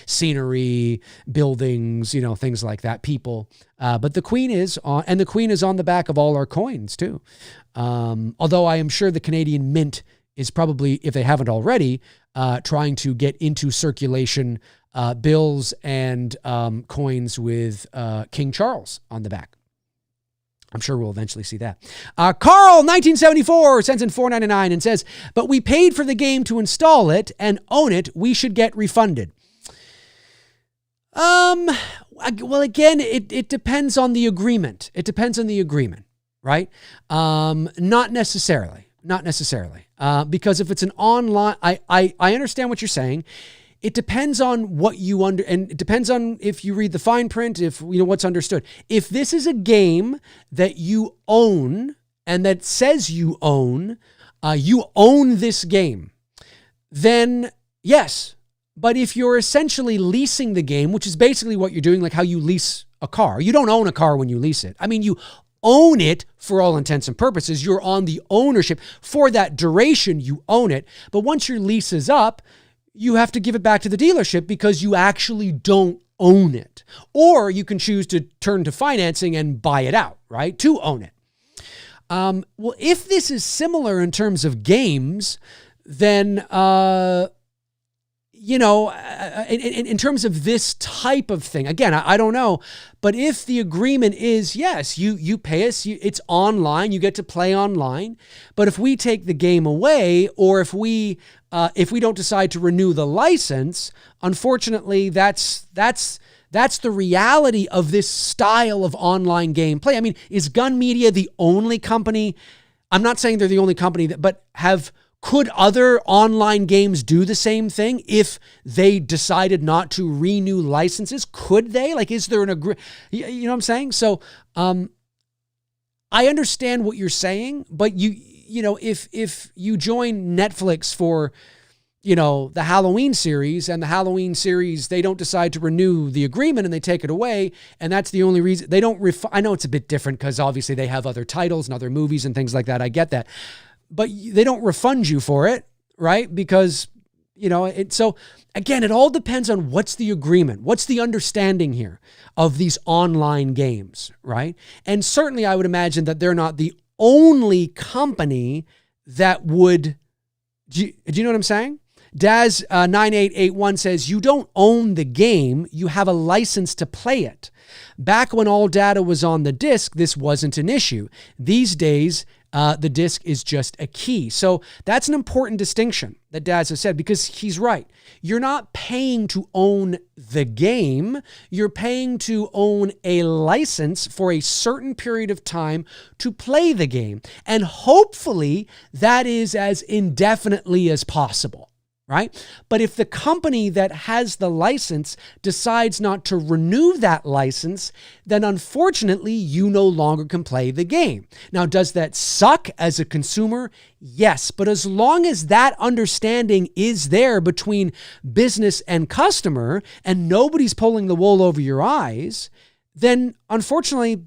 scenery, buildings, things like that, people. But the Queen is on, and the Queen is on the back of all our coins too. Although I am sure the Canadian Mint is probably, if they haven't already, trying to get into circulation bills and coins with King Charles on the back. I'm sure we'll eventually see that. Carl, 1974, sends in $4.99 and says, but we paid for the game to install it and own it. We should get refunded. Well, again, it depends on the agreement. It depends on the agreement, right? Not necessarily. Because if it's an online, I understand what you're saying. It depends on what you and it depends on if you read the fine print, if what's understood. If this is a game that you own and that says you own this game, then yes. But if you're essentially leasing the game, which is basically what you're doing, like how you lease a car. You don't own a car when you lease it. I mean, you own it for all intents and purposes. You're on the ownership. For that duration, you own it. But once your lease is up, you have to give it back to the dealership because you actually don't own it. Or you can choose to turn to financing and buy it out, right? To own it. Well, if this is similar in terms of games, then, in terms of this type of thing, again, I don't know, but if the agreement is, yes, you pay us, it's online, you get to play online, but if we take the game away, or if we don't decide to renew the license, unfortunately, that's the reality of this style of online gameplay. I mean, is Gun Media the only company? I'm not saying they're the only company could other online games do the same thing if they decided not to renew licenses? Could they? Like, is there an you know what I'm saying? So, I understand what you're saying, but if you join Netflix for, the Halloween series, and the Halloween series, they don't decide to renew the agreement and they take it away, and that's the only reason they don't I know it's a bit different because obviously they have other titles and other movies and things like that. I get that. But they don't refund you for it, right? Because, so again, it all depends on what's the agreement, what's the understanding here of these online games, right? And certainly I would imagine that they're not the only company that would, do you know what I'm saying? Daz 9881 says, you don't own the game, you have a license to play it. Back when all data was on the disc, this wasn't an issue. These days, the disc is just a key. So that's an important distinction that Daz has said, because he's right. You're not paying to own the game. You're paying to own a license for a certain period of time to play the game. And hopefully that is as indefinitely as possible. Right? But if the company that has the license decides not to renew that license, then unfortunately you no longer can play the game. Now, does that suck as a consumer? Yes, but as long as that understanding is there between business and customer and nobody's pulling the wool over your eyes, then unfortunately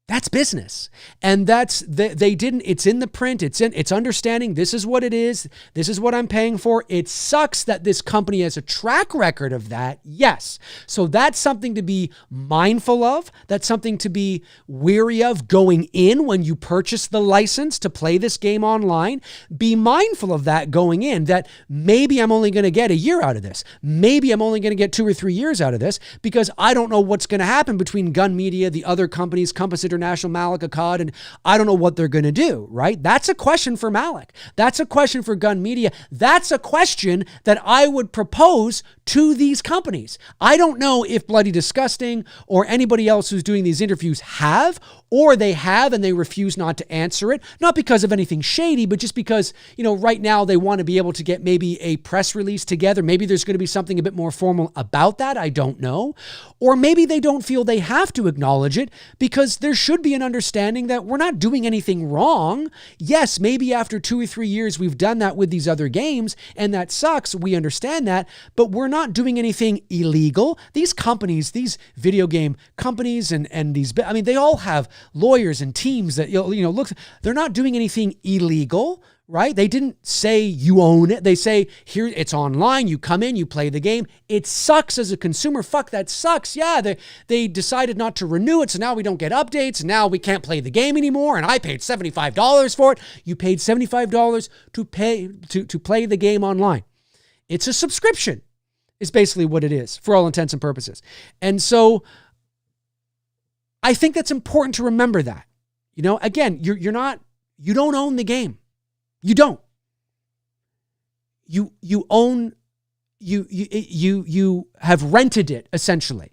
that's business. And it's in the print, it's understanding, this is what it is, this is what I'm paying for. It sucks that this company has a track record of that, yes. So that's something to be mindful of. That's something to be wary of going in when you purchase the license to play this game online. Be mindful of that going in, that maybe I'm only going to get a year out of this. Maybe I'm only going to get 2 or 3 years out of this, because I don't know what's going to happen between Gun Media, the other companies, Compass International, Malik Akkad, and I don't know what they're going to do, right? That's a question for Malik. That's a question for Gun Media. That's a question that I would propose to these companies. I don't know if Bloody Disgusting or anybody else who's doing these interviews have, or they have and they refuse not to answer it, not because of anything shady, but just because, right now they want to be able to get maybe a press release together. Maybe there's going to be something a bit more formal about that. I don't know. Or maybe they don't feel they have to acknowledge it because there's should be an understanding that we're not doing anything wrong. Yes, maybe after 2 or 3 years, we've done that with these other games, and that sucks. We understand that, but we're not doing anything illegal. These companies, these video game companies and these, I mean, they all have lawyers and teams that, look, they're not doing anything illegal, right? They didn't say you own it. They say, here, it's online. You come in, you play the game. It sucks as a consumer. Fuck, that sucks. Yeah, they decided not to renew it, so now we don't get updates. Now we can't play the game anymore, and I paid $75 for it. You paid $75 to play the game online. It's a subscription. It's basically what it is for all intents and purposes. And so I think that's important to remember that. Again, you don't own the game. You don't. You own, you have rented it essentially,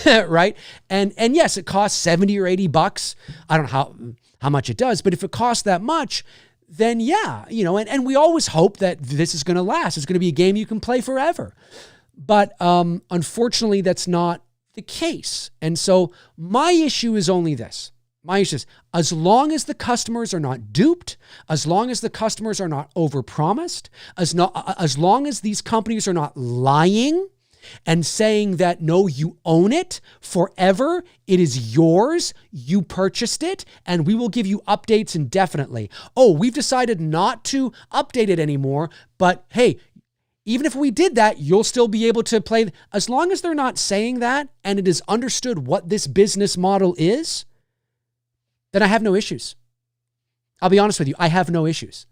right? And yes, it costs $70 or $80. I don't know how much it does, but if it costs that much, then yeah, and we always hope that this is going to last. It's going to be a game you can play forever. But unfortunately, that's not the case. And so my issue is only this. My issue is, as long as the customers are not duped, as long as the customers are not overpromised, as long as these companies are not lying and saying that, no, you own it forever, it is yours, you purchased it, and we will give you updates indefinitely. Oh, we've decided not to update it anymore, but hey, even if we did that, you'll still be able to play. As long as they're not saying that and it is understood what this business model is, then I have no issues. I'll be honest with you, I have no issues.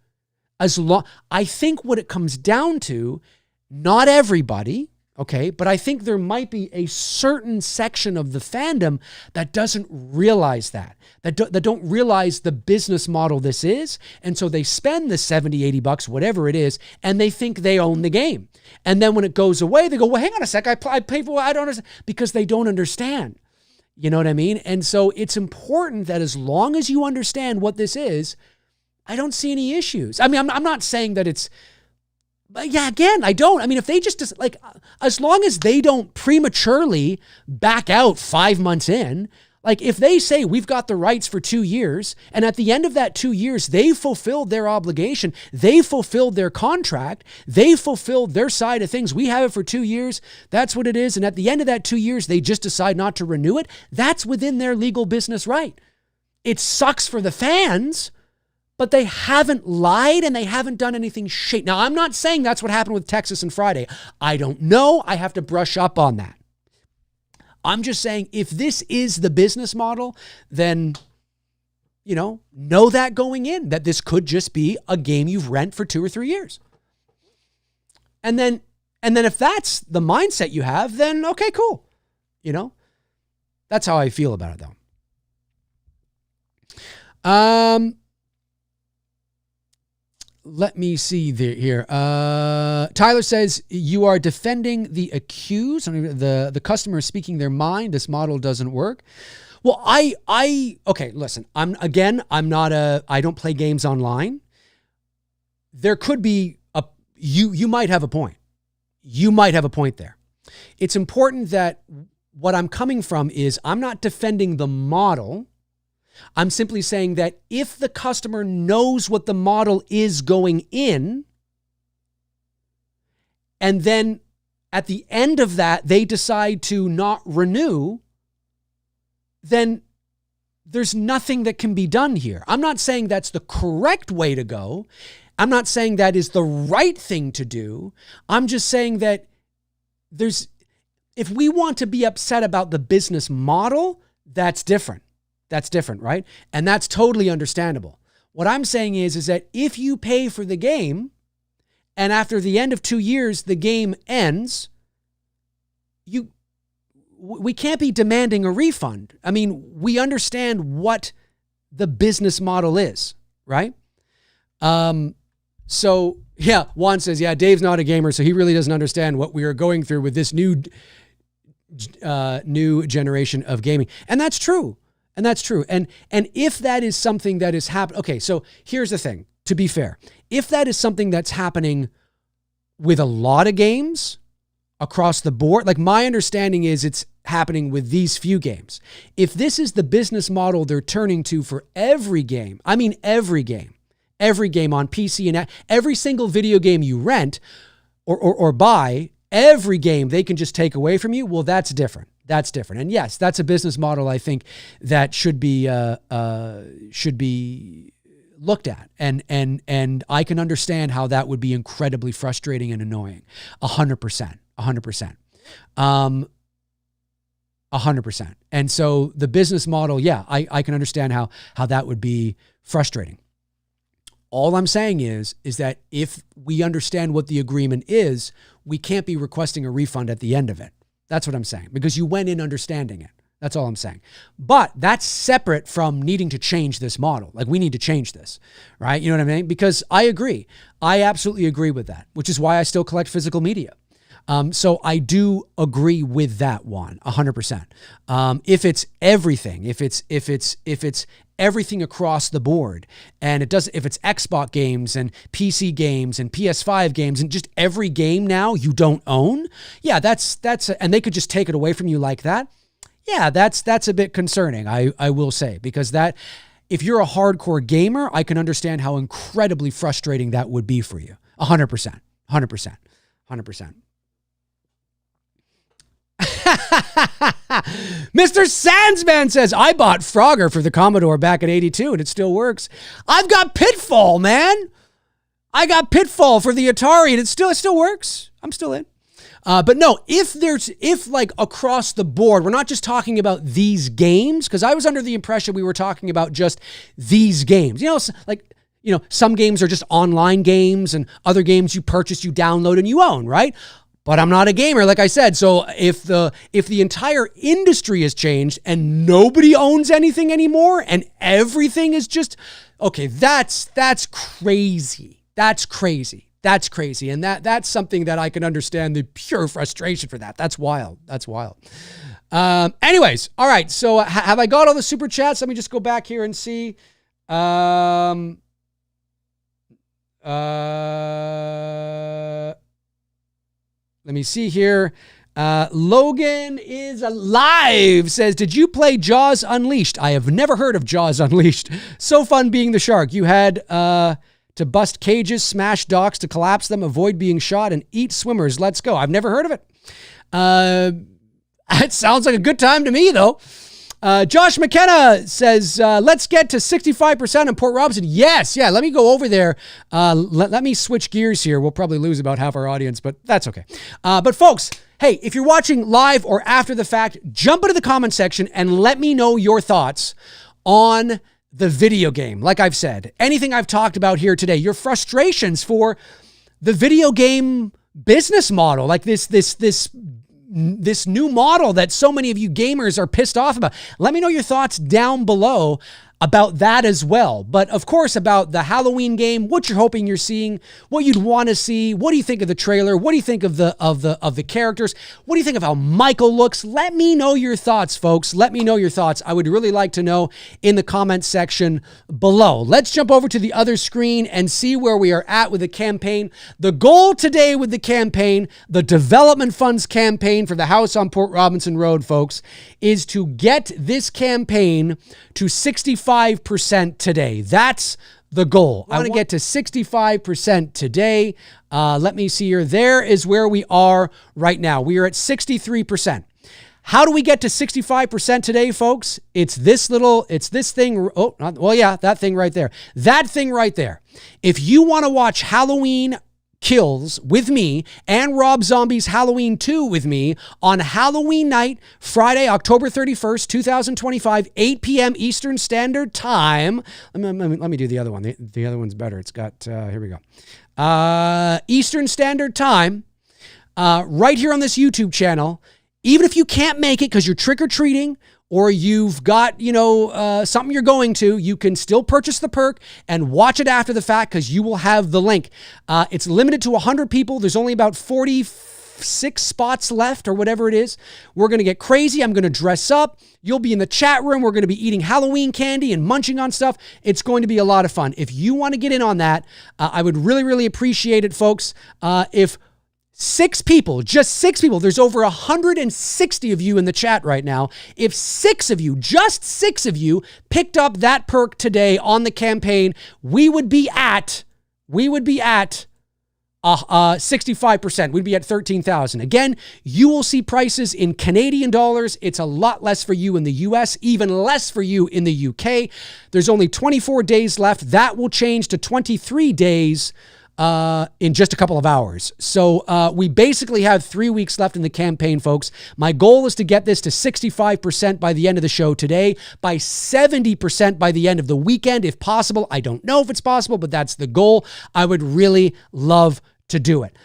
I think what it comes down to, not everybody, okay, but I think there might be a certain section of the fandom that doesn't realize that don't realize the business model this is, and so they spend the $70, $80, whatever it is, and they think they own the game. And then when it goes away, they go, well, hang on a sec, I paid for it, I don't understand, because they don't understand. You know what I mean? And so it's important that as long as you understand what this is, I don't see any issues. I mean, I'm not saying that it's, but yeah, again, I don't. I mean, if they just, as long as they don't prematurely back out 5 months in, like if they say we've got the rights for 2 years, and at the end of that 2 years, they fulfilled their obligation, they fulfilled their contract, they fulfilled their side of things. We have it for 2 years. That's what it is. And at the end of that 2 years, they just decide not to renew it. That's within their legal business right. It sucks for the fans, but they haven't lied and they haven't done anything shit. Now, I'm not saying that's what happened with Texas and Friday. I don't know. I have to brush up on that. I'm just saying, if this is the business model, then, know that going in, that this could just be a game you've rent for 2 or 3 years. And then if that's the mindset you have, then okay, cool. That's how I feel about it though. Let me see here. Tyler says, you are defending the accused. The customer is speaking their mind. This model doesn't work. Well, okay, listen, I don't play games online. There could be you might have a point. You might have a point there. It's important that what I'm coming from is I'm not defending the model. I'm simply saying that if the customer knows what the model is going in, and then at the end of that, they decide to not renew, then there's nothing that can be done here. I'm not saying that's the correct way to go. I'm not saying that is the right thing to do. I'm just saying that if we want to be upset about the business model, that's different. That's different, right? And that's totally understandable. What I'm saying is that if you pay for the game and after the end of 2 years, the game ends, we can't be demanding a refund. I mean, we understand what the business model is, right? So yeah, Juan says, yeah, Dave's not a gamer, so he really doesn't understand what we are going through with this new generation of gaming. And that's true. And that's true. And if that is something that is happening, okay, so here's the thing, to be fair. If that is something that's happening with a lot of games across the board, like my understanding is it's happening with these few games. If this is the business model they're turning to for every game, I mean every game on PC and every single video game you rent or buy, every game they can just take away from you, well, that's different. That's different. And yes, that's a business model I think that should be looked at. And I can understand how that would be incredibly frustrating and annoying. 100%. 100%. And so the business model, yeah, I can understand how that would be frustrating. All I'm saying is that if we understand what the agreement is, we can't be requesting a refund at the end of it. That's what I'm saying, because you went in understanding it. That's all I'm saying. But that's separate from needing to change this model. Like, we need to change this, right? You know what I mean? Because I agree. I absolutely agree with that, which is why I still collect physical media. So I do agree with that one 100%. If it's everything, if it's everything across the board, and if it's Xbox games and PC games and PS5 games and just every game now you don't own, yeah, and they could just take it away from you like that. Yeah, that's a bit concerning, I will say, because if you're a hardcore gamer, I can understand how incredibly frustrating that would be for you. 100%. Mr. Sandsman says, I bought Frogger for the Commodore back in 82 and it still works. I've got Pitfall, man. I got Pitfall for the Atari and it still works. I'm still in. But no, if like across the board, we're not just talking about these games, because I was under the impression we were talking about just these games. Some games are just online games and other games you purchase, you download and you own, right? But I'm not a gamer, like I said. So if the entire industry has changed and nobody owns anything anymore and everything is just, okay, that's crazy. That's crazy. And that's something that I can understand the pure frustration for that. That's wild. Anyways, all right. So have I got all the super chats? Let me just go back here and see. Let me see here. Logan is alive, says, did you play Jaws Unleashed? I have never heard of Jaws Unleashed. So fun being the shark. You had to bust cages, smash docks to collapse them, avoid being shot, and eat swimmers. Let's go. I've never heard of it. It sounds like a good time to me, though. Josh McKenna says, let's get to 65% in Port Robinson. Yes. Yeah. Let me go over there. Let me switch gears here. We'll probably lose about half our audience, but that's okay. But folks, hey, if you're watching live or after the fact, jump into the comment section and let me know your thoughts on the video game. Like I've said, anything I've talked about here today, your frustrations for the video game business model, like this new model that so many of you gamers are pissed off about. Let me know your thoughts down below about that as well. But of course, about the Halloween game, what you're hoping you're seeing, what you'd want to see. What do you think of the trailer? What do you think of the characters? What do you think of how Michael looks? Let me know your thoughts, folks. Let me know your thoughts. I would really like to know in the comments section below. Let's jump over to the other screen and see where we are at with the campaign. The goal today with the campaign, the development funds campaign for the house on Port Robinson Road, folks, is to get this campaign to 65% today. That's the goal. I want to get to 65% today. Let me see here. There is where we are right now. We are at 63%. How do we get to 65% today, folks? It's this thing. That thing right there. That thing right there. If you want to watch Halloween Kills with me and Rob Zombie's Halloween 2 with me on Halloween night, Friday, October 31st, 2025, 8 p.m. Eastern Standard Time. Let me do the other one. The other one's better. It's got, here we go. Eastern Standard Time, right here on this YouTube channel. Even if you can't make it because you're trick-or-treating or you've got, something you're going to, you can still purchase the perk and watch it after the fact because you will have the link. It's limited to 100 people. There's only about 46 spots left or whatever it is. We're going to get crazy. I'm going to dress up. You'll be in the chat room. We're going to be eating Halloween candy and munching on stuff. It's going to be a lot of fun. If you want to get in on that, I would really, really appreciate it, folks. If 6 people, just 6 people, there's over 160 of you in the chat right now. If 6 of you, just 6 of you, picked up that perk today on the campaign, we would be at 65%. We'd be at 13,000. Again, you will see prices in Canadian dollars. It's a lot less for you in the US, even less for you in the UK. There's only 24 days left. That will change to 23 days in just a couple of hours. So we basically have 3 weeks left in the campaign, folks. My goal is to get this to 65% by the end of the show today, by 70% by the end of the weekend, if possible. I don't know if it's possible, but that's the goal. I would really love to do it.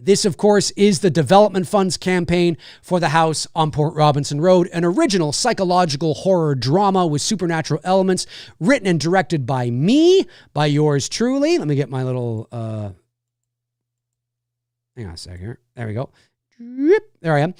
This, of course, is the Development Funds campaign for the house on Port Robinson Road, an original psychological horror drama with supernatural elements, written and directed by me, by yours truly. Let me get my little, hang on a second here. There we go. There I am.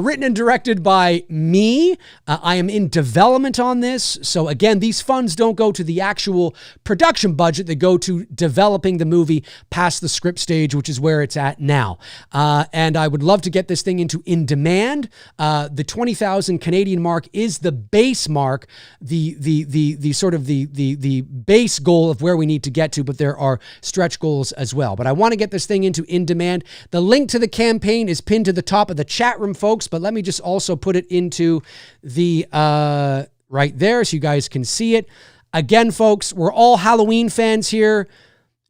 Written and directed by me. I am in development on this. So again, these funds don't go to the actual production budget. They go to developing the movie past the script stage, which is where it's at now. And I would love to get this thing into in demand. The 20,000 Canadian mark is the base mark, the sort of the base goal of where we need to get to, but there are stretch goals as well. But I want to get this thing into in demand. The link to the campaign is pinned to the top of the chat room, folks, but let me just also put it into the right there so you guys can see it. Again, folks, we're all Halloween fans here.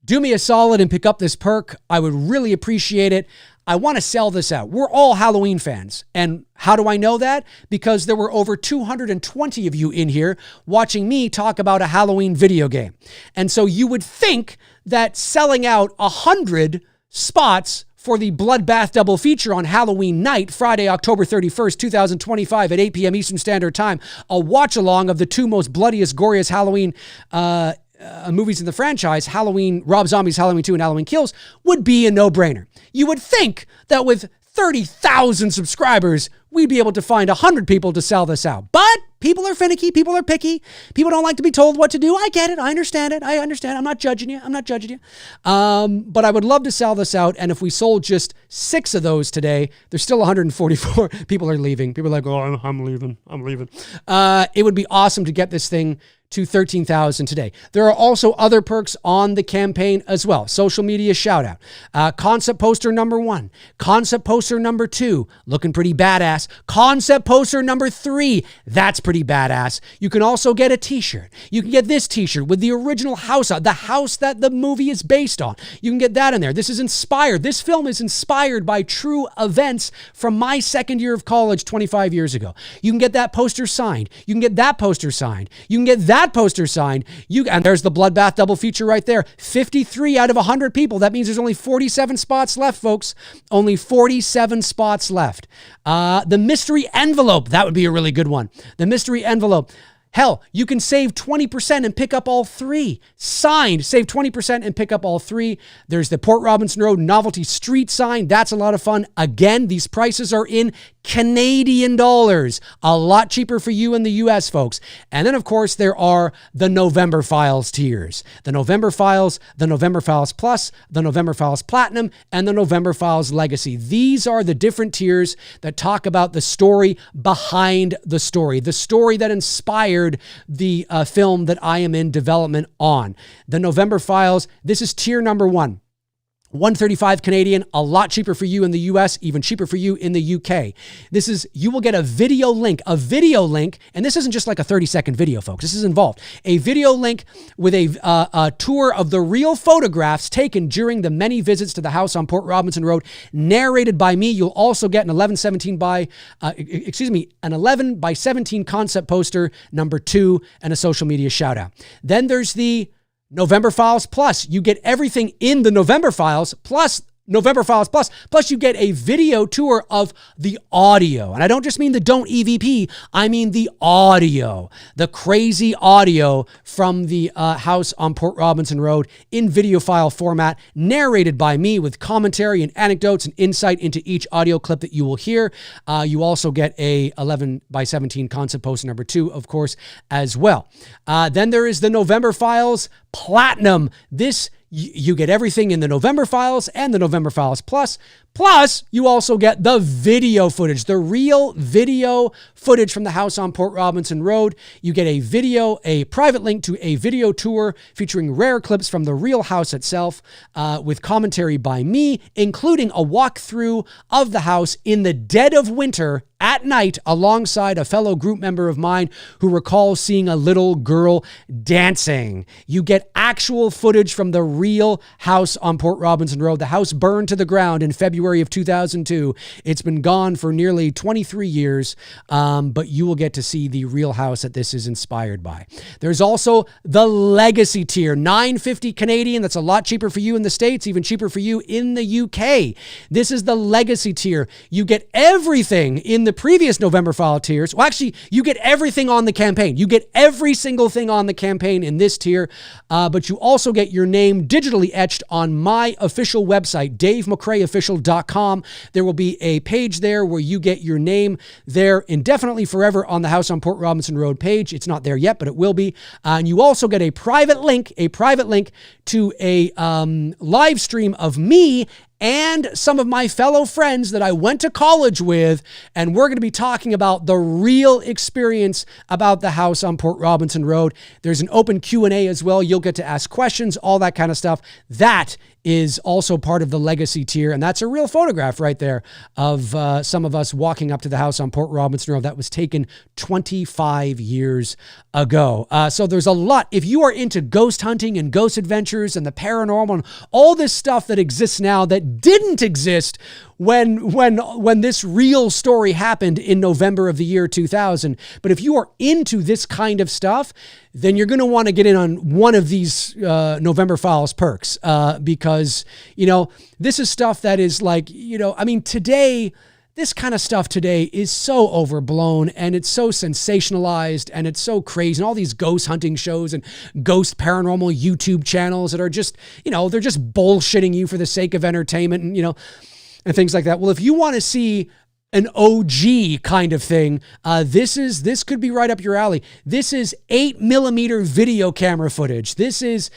Do me a solid and pick up this perk. I would really appreciate it. I want to sell this out. We're all Halloween fans. And how do I know that? Because there were over 220 of you in here watching me talk about a Halloween video game. And so you would think that selling out 100 spots for the Bloodbath double feature on Halloween night, Friday, October 31st, 2025 at 8 p.m. Eastern Standard Time, a watch-along of the 2 most bloodiest, goriest Halloween movies in the franchise, Rob Zombie's Halloween 2 and Halloween Kills, would be a no-brainer. You would think that with 30,000 subscribers, we'd be able to find 100 people to sell this out. But people are finicky. People are picky. People don't like to be told what to do. I get it. I understand it. I'm not judging you. But I would love to sell this out. And if we sold just 6 of those today, there's still 144 people are leaving. People are like, oh, I'm leaving. It would be awesome to get this thing to 13,000 today. There are also other perks on the campaign as well. Social media shout out. Concept poster number 1. Concept poster number 2. Looking pretty badass. Concept poster number 3. That's pretty badass. You can also get a t-shirt. You can get this t-shirt with the original house, the house that the movie is based on. You can get that in there. This is inspired. This film is inspired by true events from my second year of college 25 years ago. You can get that poster signed. You can get that poster signed. You can get that poster signed. And there's the Bloodbath double feature right there. 53 out of 100 people. That means there's only 47 spots left, folks. Only 47 spots left. The mystery envelope. That would be a really good one. The mystery envelope. Hell, you can save 20% and pick up all 3. Signed, save 20% and pick up all 3. There's the Port Robinson Road novelty street sign. That's a lot of fun. Again, these prices are in Canadian dollars. A lot cheaper for you in the US, folks. And then, of course, there are the November Files tiers. The November Files, the November Files Plus, the November Files Platinum, and the November Files Legacy. These are the different tiers that talk about the story behind the story that inspired the film that I am in development on. The November Files, this is tier number 1. 135 Canadian, a lot cheaper for you in the US, even cheaper for you in the UK. You will get a video link, and this isn't just like a 30-second video, folks. This is involved. A video link with a tour of the real photographs taken during the many visits to the house on Port Robinson Road, narrated by me. You'll also get an 11 by 17 concept poster, number 2, and a social media shout out. Then there's the November Files Plus. You get everything in the November Files plus November Files Plus. Plus you get a video tour of the audio. And I don't just mean the Don't EVP. I mean the audio. The crazy audio from the house on Port Robinson Road in video file format, narrated by me with commentary and anecdotes and insight into each audio clip that you will hear. You also get a 11 by 17 concept poster number 2, of course, as well. Then there is the November Files Platinum. This you get everything in the November Files and the November Files Plus. Plus, you also get the video footage, the real video footage from the house on Port Robinson Road. You get a private link to a video tour featuring rare clips from the real house itself, with commentary by me, including a walkthrough of the house in the dead of winter at night alongside a fellow group member of mine who recalls seeing a little girl dancing. You get actual footage from the real house on Port Robinson Road. The house burned to the ground in February of 2002. It's been gone for nearly 23 years, but you will get to see the real house that this is inspired by. There's also the legacy tier, $9.50 Canadian. That's a lot cheaper for you in the States, even cheaper for you in the UK. This is the legacy tier. You get everything in the previous November File tiers. Well, actually, you get everything on the campaign. You get every single thing on the campaign in this tier, but you also get your name digitally etched on my official website, DaveMcRaeOfficial.com. There will be a page there where you get your name there indefinitely forever on the House on Port Robinson Road page. It's not there yet, but it will be. And you also get a private link to a live stream of me and some of my fellow friends that I went to college with, and we're going to be talking about the real experience about the house on Port Robinson Road. There's an open Q&A as well. You'll get to ask questions, all that kind of stuff. That is also part of the legacy tier, and that's a real photograph right there of some of us walking up to the house on Port Robinson Road. That was taken 25 years ago. So there's a lot. If you are into ghost hunting and ghost adventures and the paranormal and all this stuff that exists now that didn't exist when this real story happened in November of the year 2000. But if you are into this kind of stuff, then you're going to want to get in on one of these November Files perks, because, this is stuff that is like, today, this kind of stuff today is so overblown and it's so sensationalized and it's so crazy. And all these ghost hunting shows and ghost paranormal YouTube channels that are just, they're just bullshitting you for the sake of entertainment and things like that. Well, if you want to see an OG kind of thing, this could be right up your alley. This is 8mm video camera footage. This is,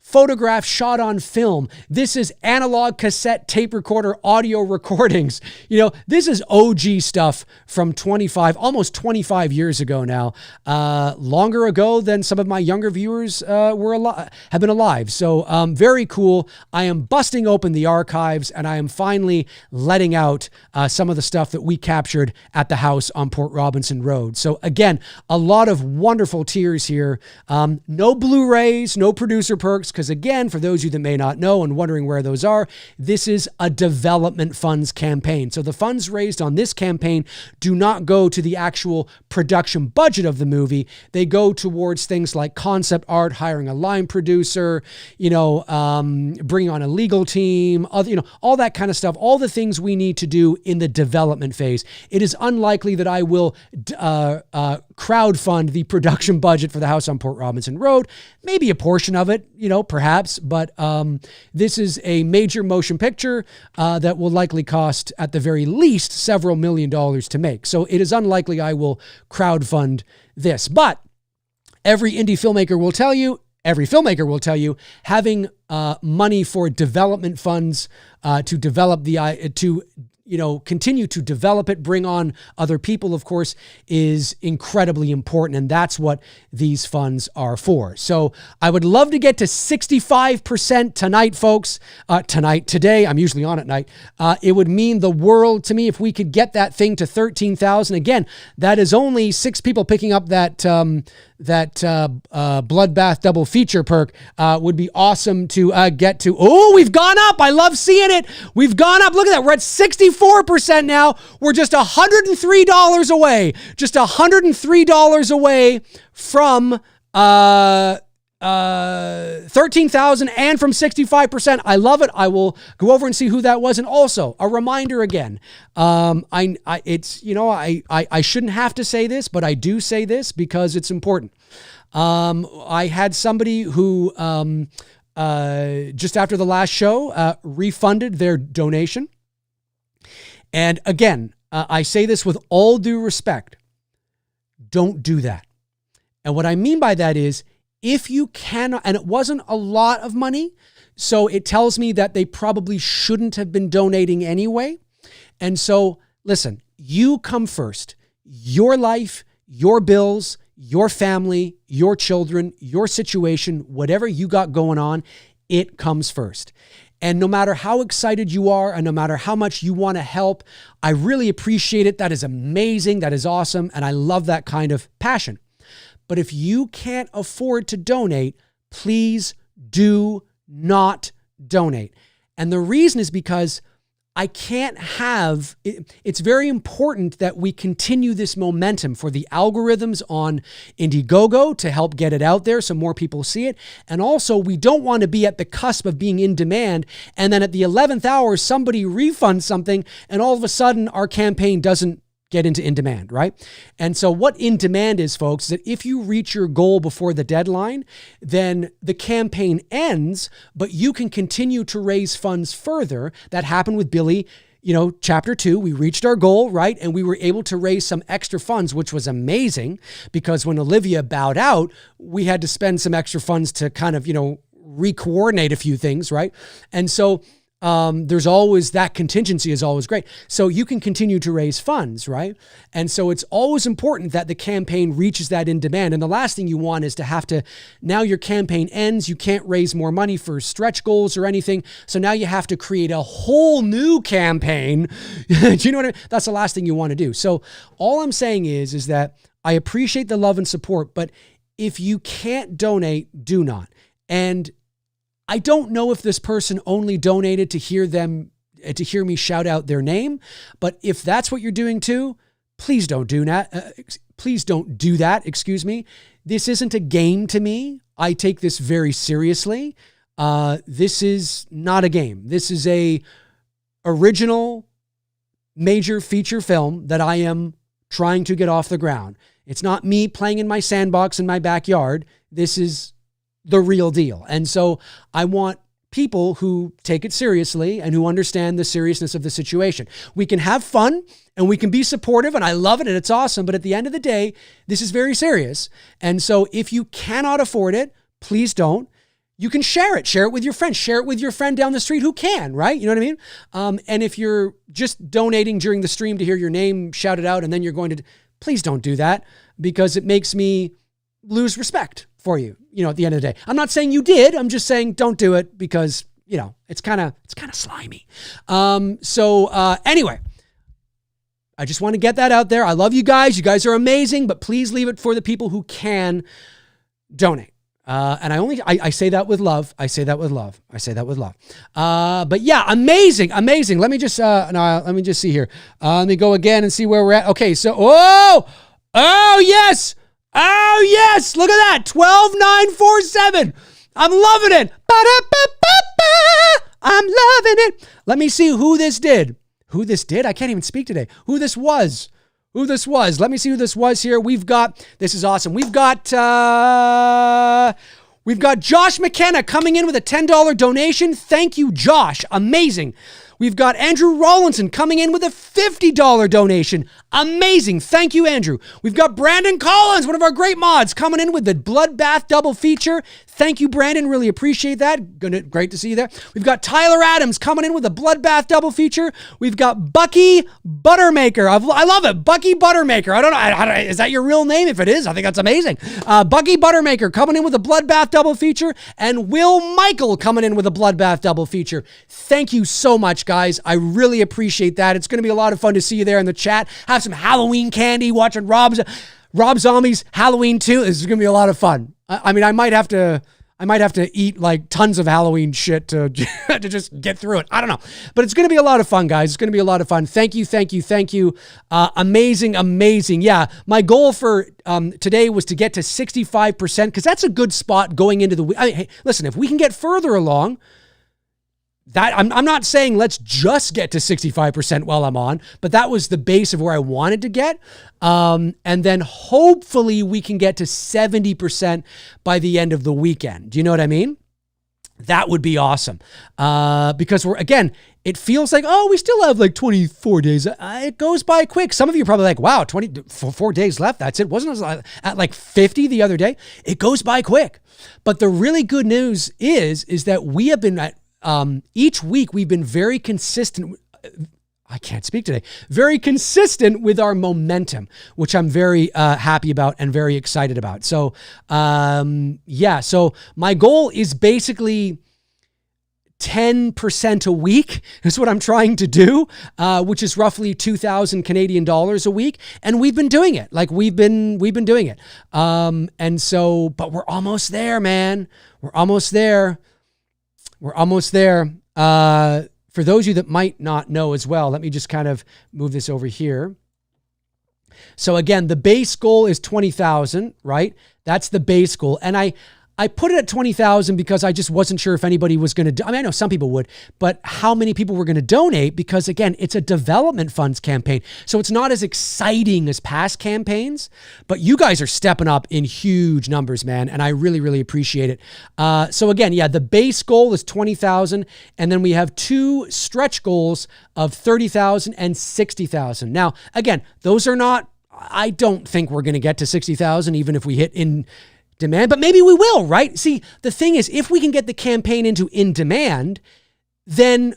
photographs shot on film. This is analog cassette tape recorder audio recordings. This is OG stuff from almost 25 years ago now. Longer ago than some of my younger viewers have been alive. So very cool. I am busting open the archives and I am finally letting out some of the stuff that we captured at the house on Port Robinson Road. So again, a lot of wonderful tiers here. No Blu-rays, no producer perks, because again, for those of you that may not know and wondering where those are, this is a development funds campaign. So the funds raised on this campaign do not go to the actual production budget of the movie. They go towards things like concept art, hiring a line producer, bringing on a legal team, all that kind of stuff, all the things we need to do in the development phase. It is unlikely that I will crowdfund the production budget for the house on Port Robinson Road. Maybe a portion of it, perhaps, but this is a major motion picture that will likely cost at the very least several $1 million to make. So it is unlikely I will crowdfund this. But every indie filmmaker will tell you, having money for development funds to develop continue to develop it, bring on other people, of course, is incredibly important. And that's what these funds are for. So I would love to get to 65% tonight, folks. Today, I'm usually on at night. It would mean the world to me if we could get that thing to 13,000. Again, that is only 6 people picking up that Bloodbath double feature perk. Would be awesome to get to. Oh, we've gone up. I love seeing it. We've gone up. Look at that. We're at 64% now. We're just $103 away. Just $103 away from 13,000 and from 65%. I love it. I will go over and see who that was. And also a reminder again, I shouldn't have to say this, but I do say this because it's important. I had somebody who, just after the last show, refunded their donation. And again, I say this with all due respect. Don't do that. And what I mean by that is, if you cannot, and it wasn't a lot of money, so it tells me that they probably shouldn't have been donating anyway. And so, listen, you come first. Your life, your bills, your family, your children, your situation, whatever you got going on, it comes first. And no matter how excited you are and no matter how much you want to help, I really appreciate it. That is amazing. That is awesome. And I love that kind of passion. But if you can't afford to donate, please do not donate. And the reason is because I can't have, it's very important that we continue this momentum for the algorithms on Indiegogo to help get it out there so more people see it. And also, we don't want to be at the cusp of being in demand, and then at the 11th hour, somebody refunds something, and all of a sudden, our campaign doesn't get into in demand, right? And so what in demand is, folks, is that if you reach your goal before the deadline, then the campaign ends, but you can continue to raise funds further. That happened with Billy, chapter 2. We reached our goal, right? And we were able to raise some extra funds, which was amazing because when Olivia bowed out, we had to spend some extra funds to kind of, re-coordinate a few things, right? And so there's always that contingency is always great. So you can continue to raise funds, right? And so it's always important that the campaign reaches that in demand. And the last thing you want is to have to, now your campaign ends, you can't raise more money for stretch goals or anything. So now you have to create a whole new campaign. Do you know what I mean? That's the last thing you want to do. So all I'm saying is that I appreciate the love and support, but if you can't donate, do not. And I don't know if this person only donated to hear me shout out their name, but if that's what you're doing too, please don't do that. Please don't do that. Excuse me. This isn't a game to me. I take this very seriously. This is not a game. This is a original major feature film that I am trying to get off the ground. It's not me playing in my sandbox in my backyard. This is the real deal. And so I want people who take it seriously and who understand the seriousness of the situation. We can have fun and we can be supportive, and I love it and it's awesome. But at the end of the day, this is very serious. And so if you cannot afford it, please don't. You can share it with your friends, share it with your friend down the street who can, right? You know what I mean? And if you're just donating during the stream to hear your name shouted out and then you're going to, please don't do that because it makes me lose respect for you, at the end of the day. I'm not saying you did. I'm just saying don't do it because, it's kind of slimy. Anyway, I just want to get that out there. I love you guys. You guys are amazing, but please leave it for the people who can donate. And I say that with love. I say that with love. But yeah, amazing. Let me just see here. Let me go again and see where we're at. Okay. So, oh yes. Look at that. 12,947. I'm loving it. I'm loving it. Let me see who this did. I can't even speak today. Who this was. Let me see who this was here. This is awesome. We've got Josh McKenna coming in with a $10 donation. Thank you, Josh. Amazing. We've got Andrew Rawlinson coming in with a $50 donation. Amazing. Thank you, Andrew. We've got Brandon Collins, one of our great mods, coming in with the Bloodbath double feature. Thank you, Brandon. Really appreciate that. Great to see you there. We've got Tyler Adams coming in with a Bloodbath double feature. We've got Bucky Buttermaker. I love it. Bucky Buttermaker. I don't know. Is that your real name? If it is, I think that's amazing. Bucky Buttermaker coming in with a Bloodbath double feature. And Will Michael coming in with a Bloodbath double feature. Thank you so much, guys. I really appreciate that. It's going to be a lot of fun to see you there in the chat. Have some Halloween candy, watching Rob Zombie's Halloween 2. This is going to be a lot of fun. I mean, I might have to eat like tons of Halloween shit to just get through it. I don't know. But it's going to be a lot of fun, guys. It's going to be a lot of fun. Thank you. Amazing. Yeah. My goal for today was to get to 65% because that's a good spot going into the week. Hey, listen, if we can get further along, that I'm not saying let's just get to 65% while I'm on, but that was the base of where I wanted to get. And then hopefully we can get to 70% by the end of the weekend. Do you know what I mean? That would be awesome. Because it feels like, oh, we still have like 24 days. It goes by quick. Some of you are probably like, wow, 24 days left. That's it. Wasn't it at like 50 the other day? It goes by quick. But the really good news is that we have been at, each week we've been very consistent. I can't speak today. Very consistent with our momentum, which I'm very happy about and very excited about. So, so my goal is basically 10% a week is what I'm trying to do, which is roughly 2,000 Canadian dollars a week. And we've been doing it. Like we've been doing it. And so, but we're almost there, man. We're almost there. For those of you that might not know as well, let me just kind of move this over here. So again, the base goal is 20,000, right? That's the base goal. And I put it at 20,000 because I just wasn't sure if anybody was going to, I know some people would, but how many people were going to donate, because again, it's a development funds campaign. So it's not as exciting as past campaigns, but you guys are stepping up in huge numbers, man. And I really, really appreciate it. So again, the base goal is 20,000. And then we have 2 stretch goals of 30,000 and 60,000. Now, again, those are not, I don't think we're going to get to 60,000, even if we hit in demand, but maybe we will, right? See, the thing is, if we can get the campaign into in demand, then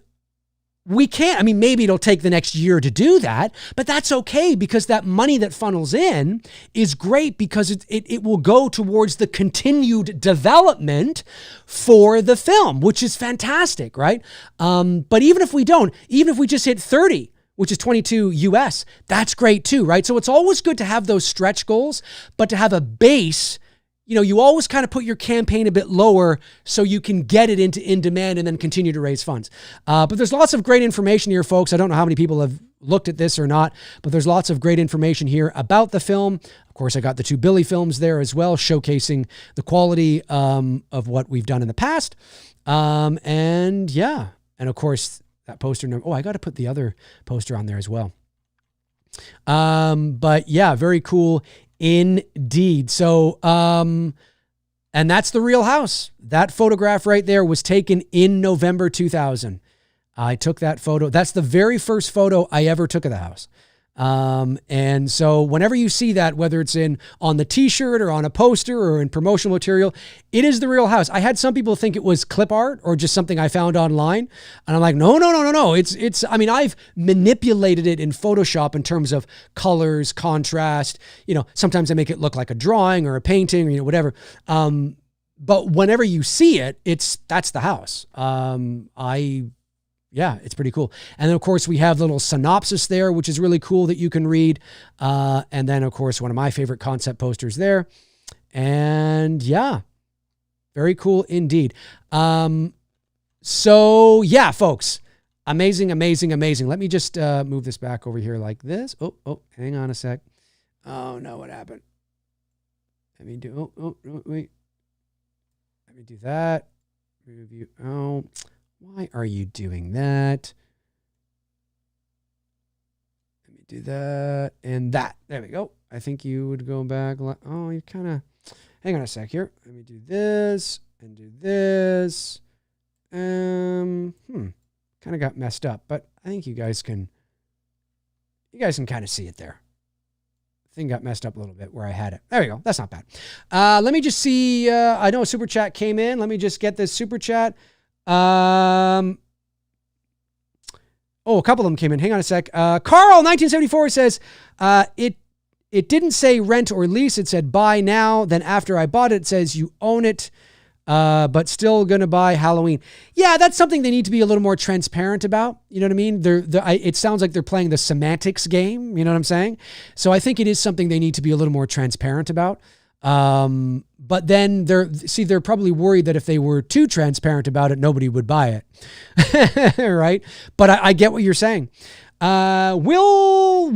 we can't. I mean, maybe it'll take the next year to do that, but that's okay, because that money that funnels in is great, because it will go towards the continued development for the film, which is fantastic, right? But even if we don't, even if we just hit 30, which is 22 US, that's great too, right? So it's always good to have those stretch goals, but to have a base. You always kind of put your campaign a bit lower so you can get it into in demand and then continue to raise funds. But there's lots of great information here, folks. I don't know how many people have looked at this or not, but there's lots of great information here about the film. Of course, I got the 2 Billy films there as well, showcasing the quality of what we've done in the past. And of course, that poster number. Oh, I got to put the other poster on there as well. But yeah, very cool. Indeed. So, and that's the real house. That photograph right there was taken in November 2000. I took that photo. That's the very first photo I ever took of the house. And so whenever you see that, whether it's on the t-shirt or on a poster or in promotional material, it is the real house. I had some people think it was clip art or just something I found online. And I'm like, no. I mean, I've manipulated it in Photoshop in terms of colors, contrast, sometimes I make it look like a drawing or a painting or, whatever. But whenever you see it, that's the house. It's pretty cool. And then, of course, we have little synopsis there, which is really cool that you can read. And then, of course, one of my favorite concept posters there. And very cool indeed. So, folks, amazing. Let me just move this back over here like this. Oh, hang on a sec. Oh, no, what happened? Let me do, wait. Let me do that. Review. Oh, why are you doing that? Let me do that and that. There we go. I think you would go back. Oh, you kind of, hang on a sec here. Let me do this and do this. Kind of got messed up, but I think you guys can kind of see it there. Thing got messed up a little bit where I had it. There we go. That's not bad. Let me just see. I know a super chat came in. Let me just get this super chat. A couple of them came in. Hang on a sec. Carl 1974 says, it didn't say rent or lease. It said buy now. Then after I bought it, it says you own it, but still going to buy Halloween. Yeah, that's something they need to be a little more transparent about. You know what I mean? It sounds like they're playing the semantics game. You know what I'm saying? So I think it is something they need to be a little more transparent about. But then they're probably worried that if they were too transparent about it, nobody would buy it. Right? But I get what you're saying. Will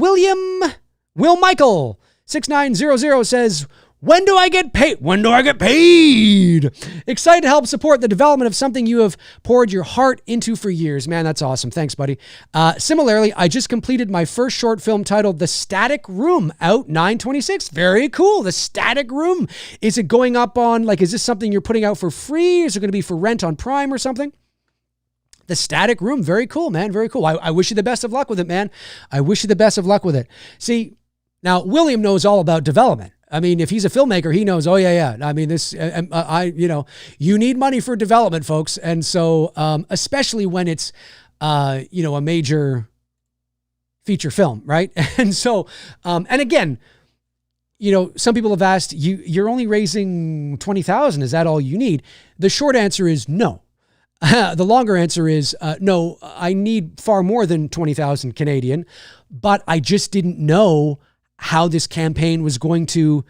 Michael 6900 says, when do I get paid? When do I get paid? Excited to help support the development of something you have poured your heart into for years. Man, that's awesome. Thanks, buddy. Similarly, I just completed my first short film titled The Static Room, out 9/26. Very cool. The Static Room. Is it going up on, is this something you're putting out for free? Is it going to be for rent on Prime or something? The Static Room, very cool, man. Very cool. I wish you the best of luck with it, man. I wish you the best of luck with it. See, now William knows all about development. I mean, if he's a filmmaker, he knows, oh yeah. I mean, you need money for development, folks. And so, especially when it's, a major feature film, right? And so, and again, some people have asked, you're only raising 20,000. Is that all you need? The short answer is no. The longer answer is no, I need far more than 20,000 Canadian, but I just didn't know how this campaign was going to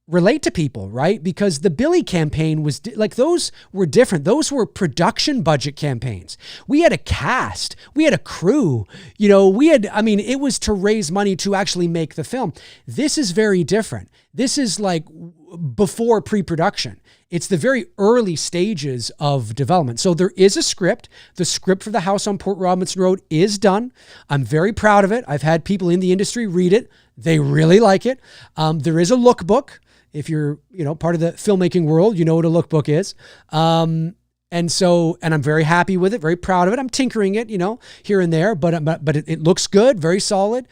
relate to people, right? Because the Billy campaign was those were different. Those were production budget campaigns. We had a cast, we had a crew, it was to raise money to actually make the film. This is very different. This is like before pre-production. It's the very early stages of development. So there is a script. The script for The House on Port Robinson Road is done. I'm very proud of it. I've had people in the industry read it. They really like it. There is a lookbook. If you're, part of the filmmaking world, you know what a lookbook is. And I'm very happy with it, very proud of it. I'm tinkering it, here and there, but it looks good, very solid.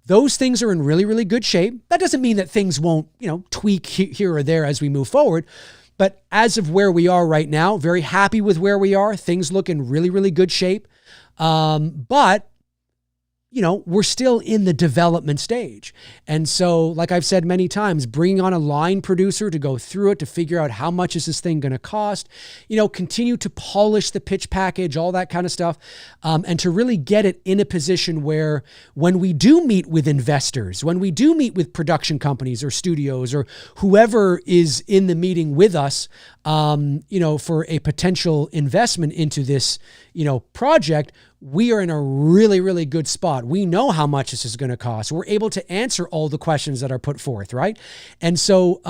Those things are in really, really good shape. That doesn't mean that things won't, tweak here or there as we move forward. But as of where we are right now, very happy with where we are. Things look in really, really good shape. But we're still in the development stage. And so, like I've said many times, bringing on a line producer to go through it, to figure out how much is this thing going to cost, continue to polish the pitch package, all that kind of stuff. And to really get it in a position where when we do meet with investors, when we do meet with production companies or studios or whoever is in the meeting with us, for a potential investment into this, project, we are in a really, really good spot. We know how much this is going to cost. We're able to answer all the questions that are put forth, right? And so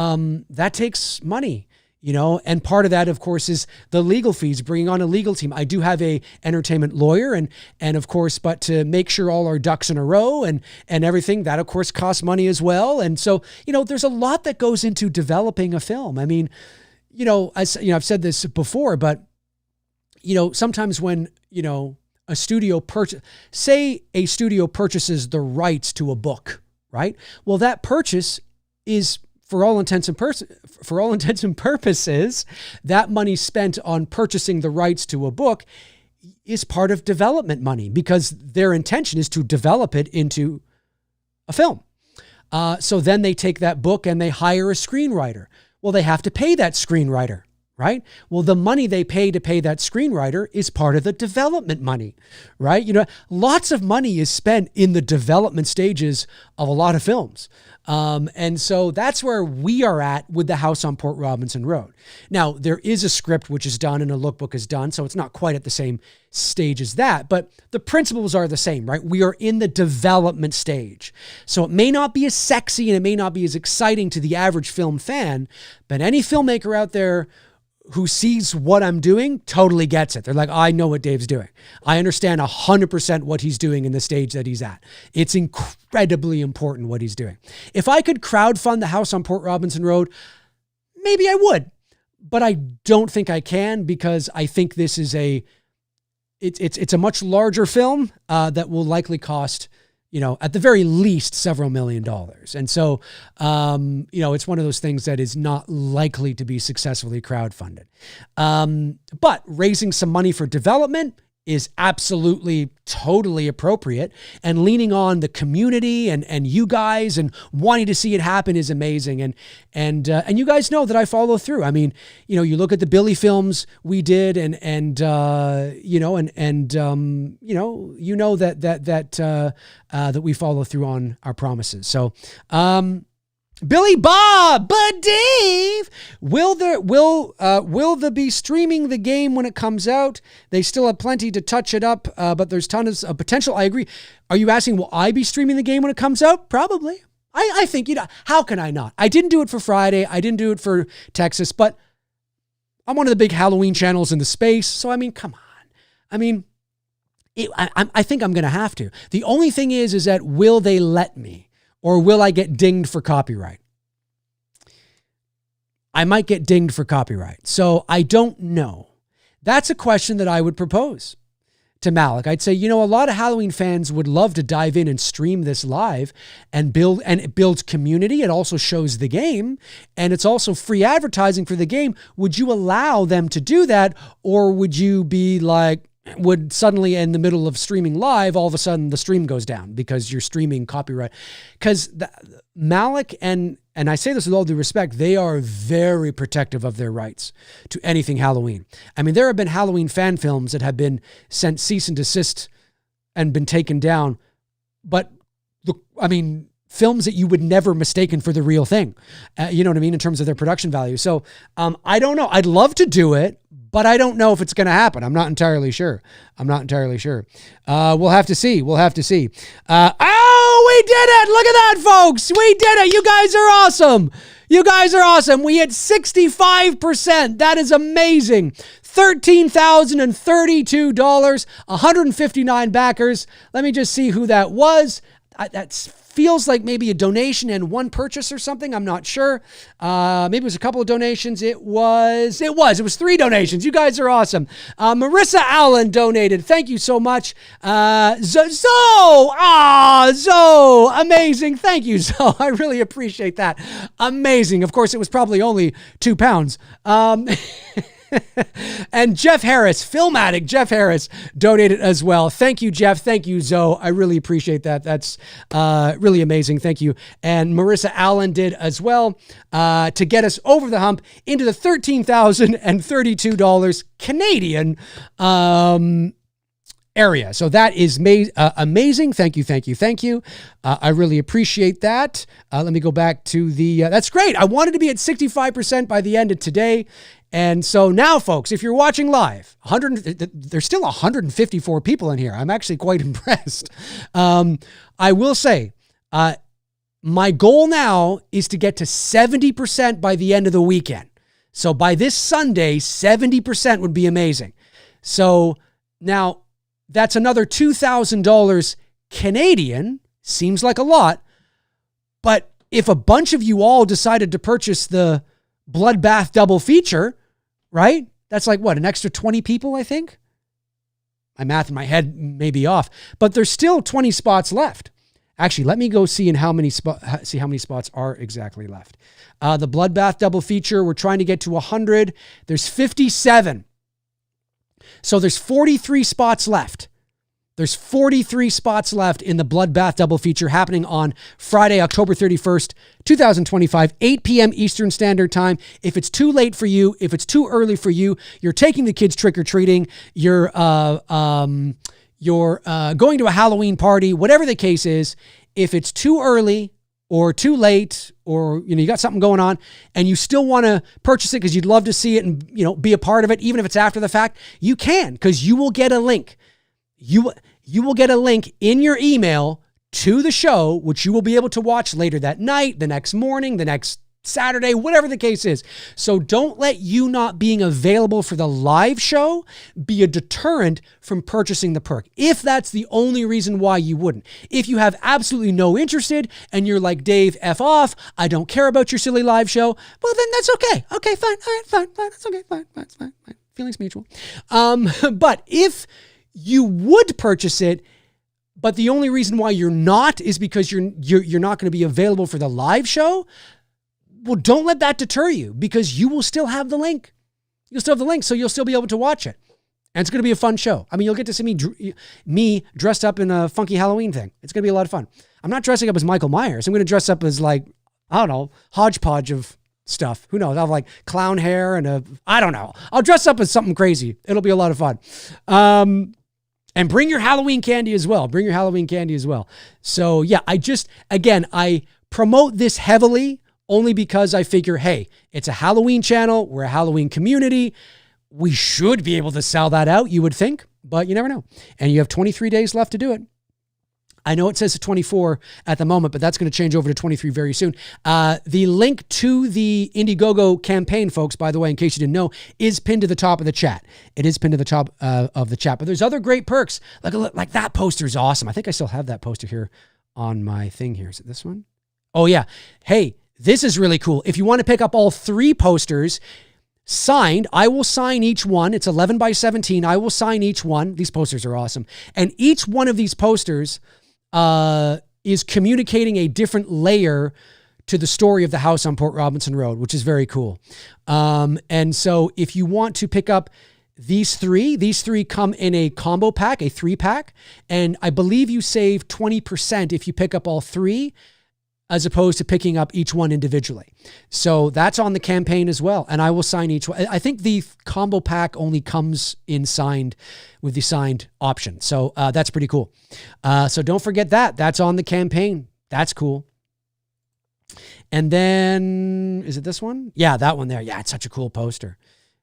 that takes money, and part of that, of course, is the legal fees, bringing on a legal team. I do have a entertainment lawyer and of course, but to make sure all our ducks in a row and everything, that of course costs money as well. And so, there's a lot that goes into developing a film. I mean, I've said this before, but sometimes when, a studio purchases the rights to a book, right? Well, that purchase is, for all intents and purposes, that money spent on purchasing the rights to a book is part of development money, because their intention is to develop it into a film. So then they take that book and they hire a screenwriter. Well, they have to pay that screenwriter, right? Well, the money they pay to pay that screenwriter is part of the development money, right? Lots of money is spent in the development stages of a lot of films. And so that's where we are at with The House on Port Robinson Road. Now, there is a script which is done and a lookbook is done, so it's not quite at the same stage as that, but the principles are the same, right? We are in the development stage. So it may not be as sexy and it may not be as exciting to the average film fan, but any filmmaker out there who sees what I'm doing totally gets it. They're like, I know what Dave's doing. I understand 100% what he's doing in the stage that he's at. It's incredibly important what he's doing. If I could crowdfund The House on Port Robinson Road, maybe I would, but I don't think I can, because I think this is it's a much larger film that will likely cost, at the very least, several $1 million. And so, it's one of those things that is not likely to be successfully crowdfunded. But raising some money for development is absolutely totally appropriate, and leaning on the community and you guys and wanting to see it happen is amazing. And you guys know that I follow through. I mean, you look at the Billy films we did that we follow through on our promises. So, Billy Bob, but Dave, will they be streaming the game when it comes out? They still have plenty to touch it up, but there's tons of potential. I agree. Are you asking, will I be streaming the game when it comes out? Probably. I think, how can I not? I didn't do it for Friday. I didn't do it for Texas, but I'm one of the big Halloween channels in the space. So, I mean, come on. I mean, I think I'm going to have to. The only thing is that will they let me? Or will I get dinged for copyright? I might get dinged for copyright. So I don't know. That's a question that I would propose to Malik. I'd say, a lot of Halloween fans would love to dive in and stream this live and it builds community. It also shows the game, and it's also free advertising for the game. Would you allow them to do that? Or would you be like, would suddenly in the middle of streaming live, all of a sudden the stream goes down because you're streaming copyright? Because Malik and I say this with all due respect, they are very protective of their rights to anything Halloween. I mean, there have been Halloween fan films that have been sent cease and desist and been taken down, but films that you would never mistaken for the real thing. You know what I mean? In terms of their production value. So I don't know. I'd love to do it, but I don't know if it's going to happen. I'm not entirely sure. We'll have to see. We did it. Look at that, folks. We did it. You guys are awesome. We hit 65%. That is amazing. $13,032, 159 backers. Let me just see who that was. That feels like maybe a donation and one purchase or something. I'm not sure. Maybe it was a couple of donations. It was 3 donations. You guys are awesome. Marissa Allen donated. Thank you so much. Zoe, amazing. Thank you, Zoe. I really appreciate that. Amazing. Of course, it was probably only £2. And Jeff Harris, Filmatic Jeff Harris, donated as well. Thank you, Jeff. Thank you, Zoe. I really appreciate that. That's really amazing. Thank you. And Marissa Allen did as well to get us over the hump into the $13,032 Canadian area. So that is amazing. Thank you. I really appreciate that. Let me go back to that's great. I wanted to be at 65% by the end of today. And so now, folks, if you're watching live, there's still 154 people in here. I'm actually quite impressed. I will say, my goal now is to get to 70% by the end of the weekend. So by this Sunday, 70% would be amazing. So now that's another $2,000 Canadian. Seems like a lot. But if a bunch of you all decided to purchase the Bloodbath double feature, right? That's like what, an extra 20 people, I think? My math in my head may be off, but there's still 20 spots left. Actually, let me go see how many spots are exactly left. The Bloodbath double feature, we're trying to get to 100. There's 57. So there's 43 spots left. There's 43 spots left in the Bloodbath double feature happening on Friday, October 31st, 2025, 8 p.m. Eastern Standard Time. If it's too late for you, if it's too early for you, you're taking the kids trick-or-treating, you're going to a Halloween party, whatever the case is, if it's too early or too late, or you got something going on and you still want to purchase it because you'd love to see it and be a part of it, even if it's after the fact, you can, because you will get a link. You will get a link in your email to the show, which you will be able to watch later that night, the next morning, the next Saturday, whatever the case is. So don't let you not being available for the live show be a deterrent from purchasing the perk. If that's the only reason why you wouldn't. If you have absolutely no interest and you're like, Dave, F off, I don't care about your silly live show, well, then that's okay. Okay, fine. All right, fine. That's okay. Fine. Feelings mutual. But if you would purchase it, but the only reason why you're not is because you're not going to be available for the live show, well, don't let that deter you, because you will still have the link. You'll still have the link, so you'll still be able to watch it. And it's going to be a fun show. I mean, you'll get to see me dressed up in a funky Halloween thing. It's going to be a lot of fun. I'm not dressing up as Michael Myers. I'm going to dress up as hodgepodge of stuff. Who knows? I'll have clown hair and I don't know. I'll dress up as something crazy. It'll be a lot of fun. And bring your Halloween candy as well. So yeah, I promote this heavily only because I figure, hey, it's a Halloween channel. We're a Halloween community. We should be able to sell that out, you would think, but you never know. And you have 23 days left to do it. I know it says 24 at the moment, but that's going to change over to 23 very soon. The link to the Indiegogo campaign, folks, by the way, in case you didn't know, is pinned to the top of the chat. It is pinned to the top of the chat, but there's other great perks. Like that poster is awesome. I think I still have that poster here on my thing here. Is it this one? Oh yeah. Hey, this is really cool. If you want to pick up all 3 posters, signed. I will sign each one. It's 11 by 17. I will sign each one. These posters are awesome. And each one of these posters is communicating a different layer to the story of the house on Port Robinson Road, which is very cool. And so if you want to pick up these three come in a combo pack, a 3-pack. And I believe you save 20% if you pick up all three, as opposed to picking up each one individually. So that's on the campaign as well. And I will sign each one. I think the combo pack only comes in signed with the signed option. So that's pretty cool. So don't forget that. That's on the campaign. That's cool. And then, is it this one? Yeah, that one there. Yeah, it's such a cool poster.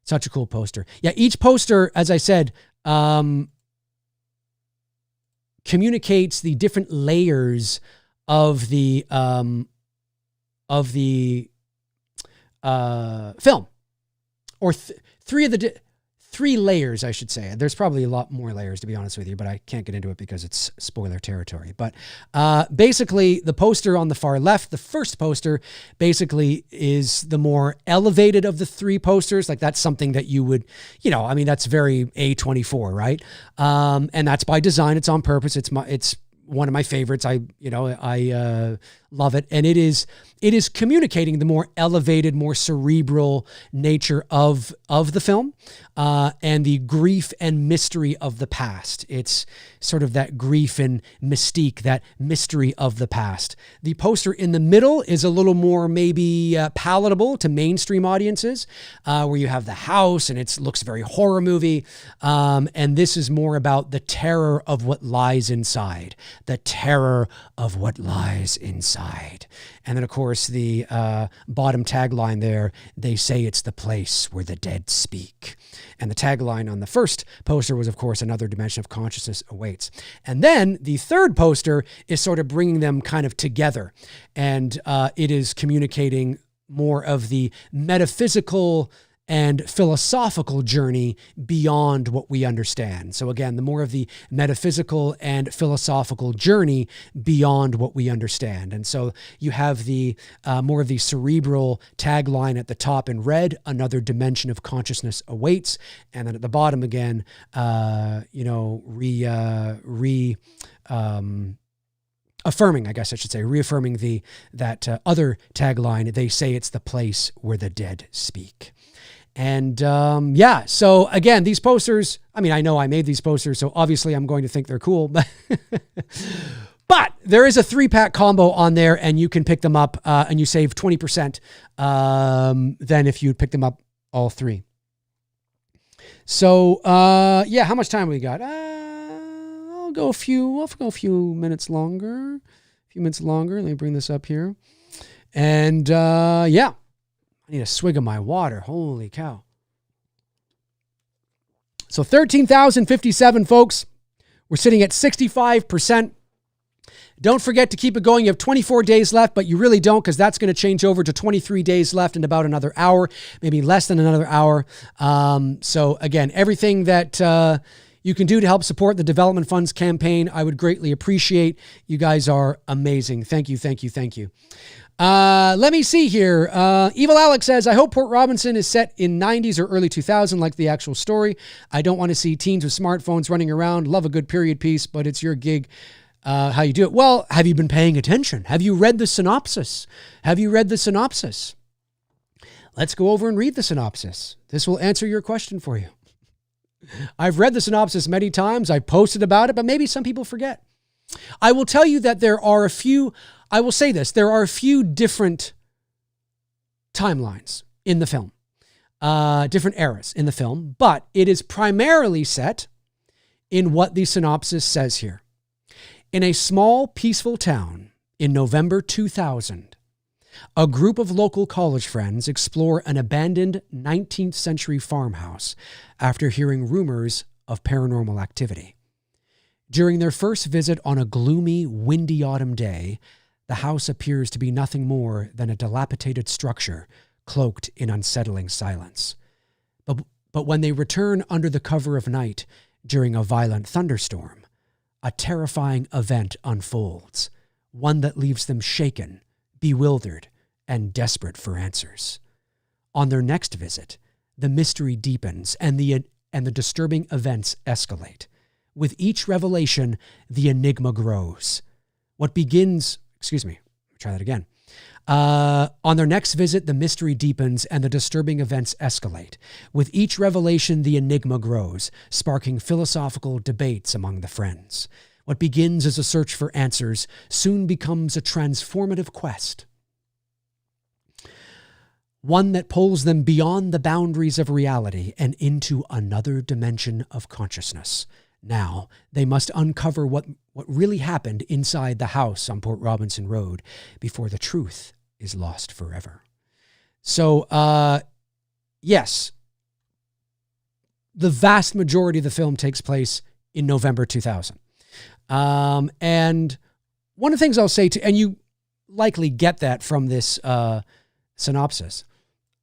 Such a cool poster. Yeah, each poster, as I said, communicates the different layers of the film, or three layers, I should say. There's probably a lot more layers, to be honest with you, but I can't get into it because it's spoiler territory. But basically, the poster on the far left, the first poster, basically is the more elevated of the three posters. Like, that's something that you would, I mean, that's very A24, right? And that's by design. It's on purpose. It's one of my favorites. I love it. And it is communicating the more elevated, more cerebral nature of the film, and the grief and mystery of the past. It's sort of that grief and mystique, that mystery of the past. The poster in the middle is a little more maybe palatable to mainstream audiences, where you have the house and it looks very horror movie. And this is more about the terror of what lies inside, the terror of what lies inside. And then, of course, the bottom tagline there, they say it's the place where the dead speak. And the tagline on the first poster was, of course, another dimension of consciousness awaits. And then the third poster is sort of bringing them kind of together. And it is communicating more of the metaphysical and philosophical journey beyond what we understand. So again, the more of the metaphysical and philosophical journey beyond what we understand. And so you have the more of the cerebral tagline at the top in red, another dimension of consciousness awaits. And then at the bottom again, affirming, I guess I should say, reaffirming that other tagline, they say it's the place where the dead speak. And so again, these posters, I mean, I know I made these posters, so obviously I'm going to think they're cool, but there is a 3-pack combo on there, and you can pick them up and you save 20% than if you pick them up all three. So how much time we got? I'll go a few minutes longer. Let me bring this up here. And I need a swig of my water. Holy cow. So 13,057 folks. We're sitting at 65%. Don't forget to keep it going. You have 24 days left, but you really don't, because that's going to change over to 23 days left in about another hour, maybe less than another hour. So again, everything that you can do to help support the Development Funds campaign, I would greatly appreciate. You guys are amazing. Thank you, thank you, thank you. Let me see here. Evil Alex says, I hope Port Robinson is set in 90s or early 2000 like the actual story. I don't want to see teens with smartphones running around. Love a good period piece, but it's your gig. How you do it. Well, have you been paying attention? Have you read the synopsis? Let's go over and read the synopsis. This will answer your question for you. I've read the synopsis many times. I posted about it, but maybe some people forget. I will tell you that there are a few different timelines in the film, different eras in the film, but it is primarily set in what the synopsis says here. In a small, peaceful town in November 2000, a group of local college friends explore an abandoned 19th century farmhouse after hearing rumors of paranormal activity. During their first visit on a gloomy, windy autumn day, the house appears to be nothing more than a dilapidated structure cloaked in unsettling silence. But when they return under the cover of night during a violent thunderstorm, a terrifying event unfolds, one that leaves them shaken, bewildered, and desperate for answers. On their next visit, the mystery deepens and the disturbing events escalate. With each revelation, the enigma grows. On their next visit, the mystery deepens and the disturbing events escalate. With each revelation, the enigma grows, sparking philosophical debates among the friends. What begins as a search for answers soon becomes a transformative quest. One that pulls them beyond the boundaries of reality and into another dimension of consciousness. Now, they must uncover what really happened inside the house on Port Robinson Road before the truth is lost forever. So, yes, the vast majority of the film takes place in November 2000. And one of the things I'll say and you likely get that from this synopsis.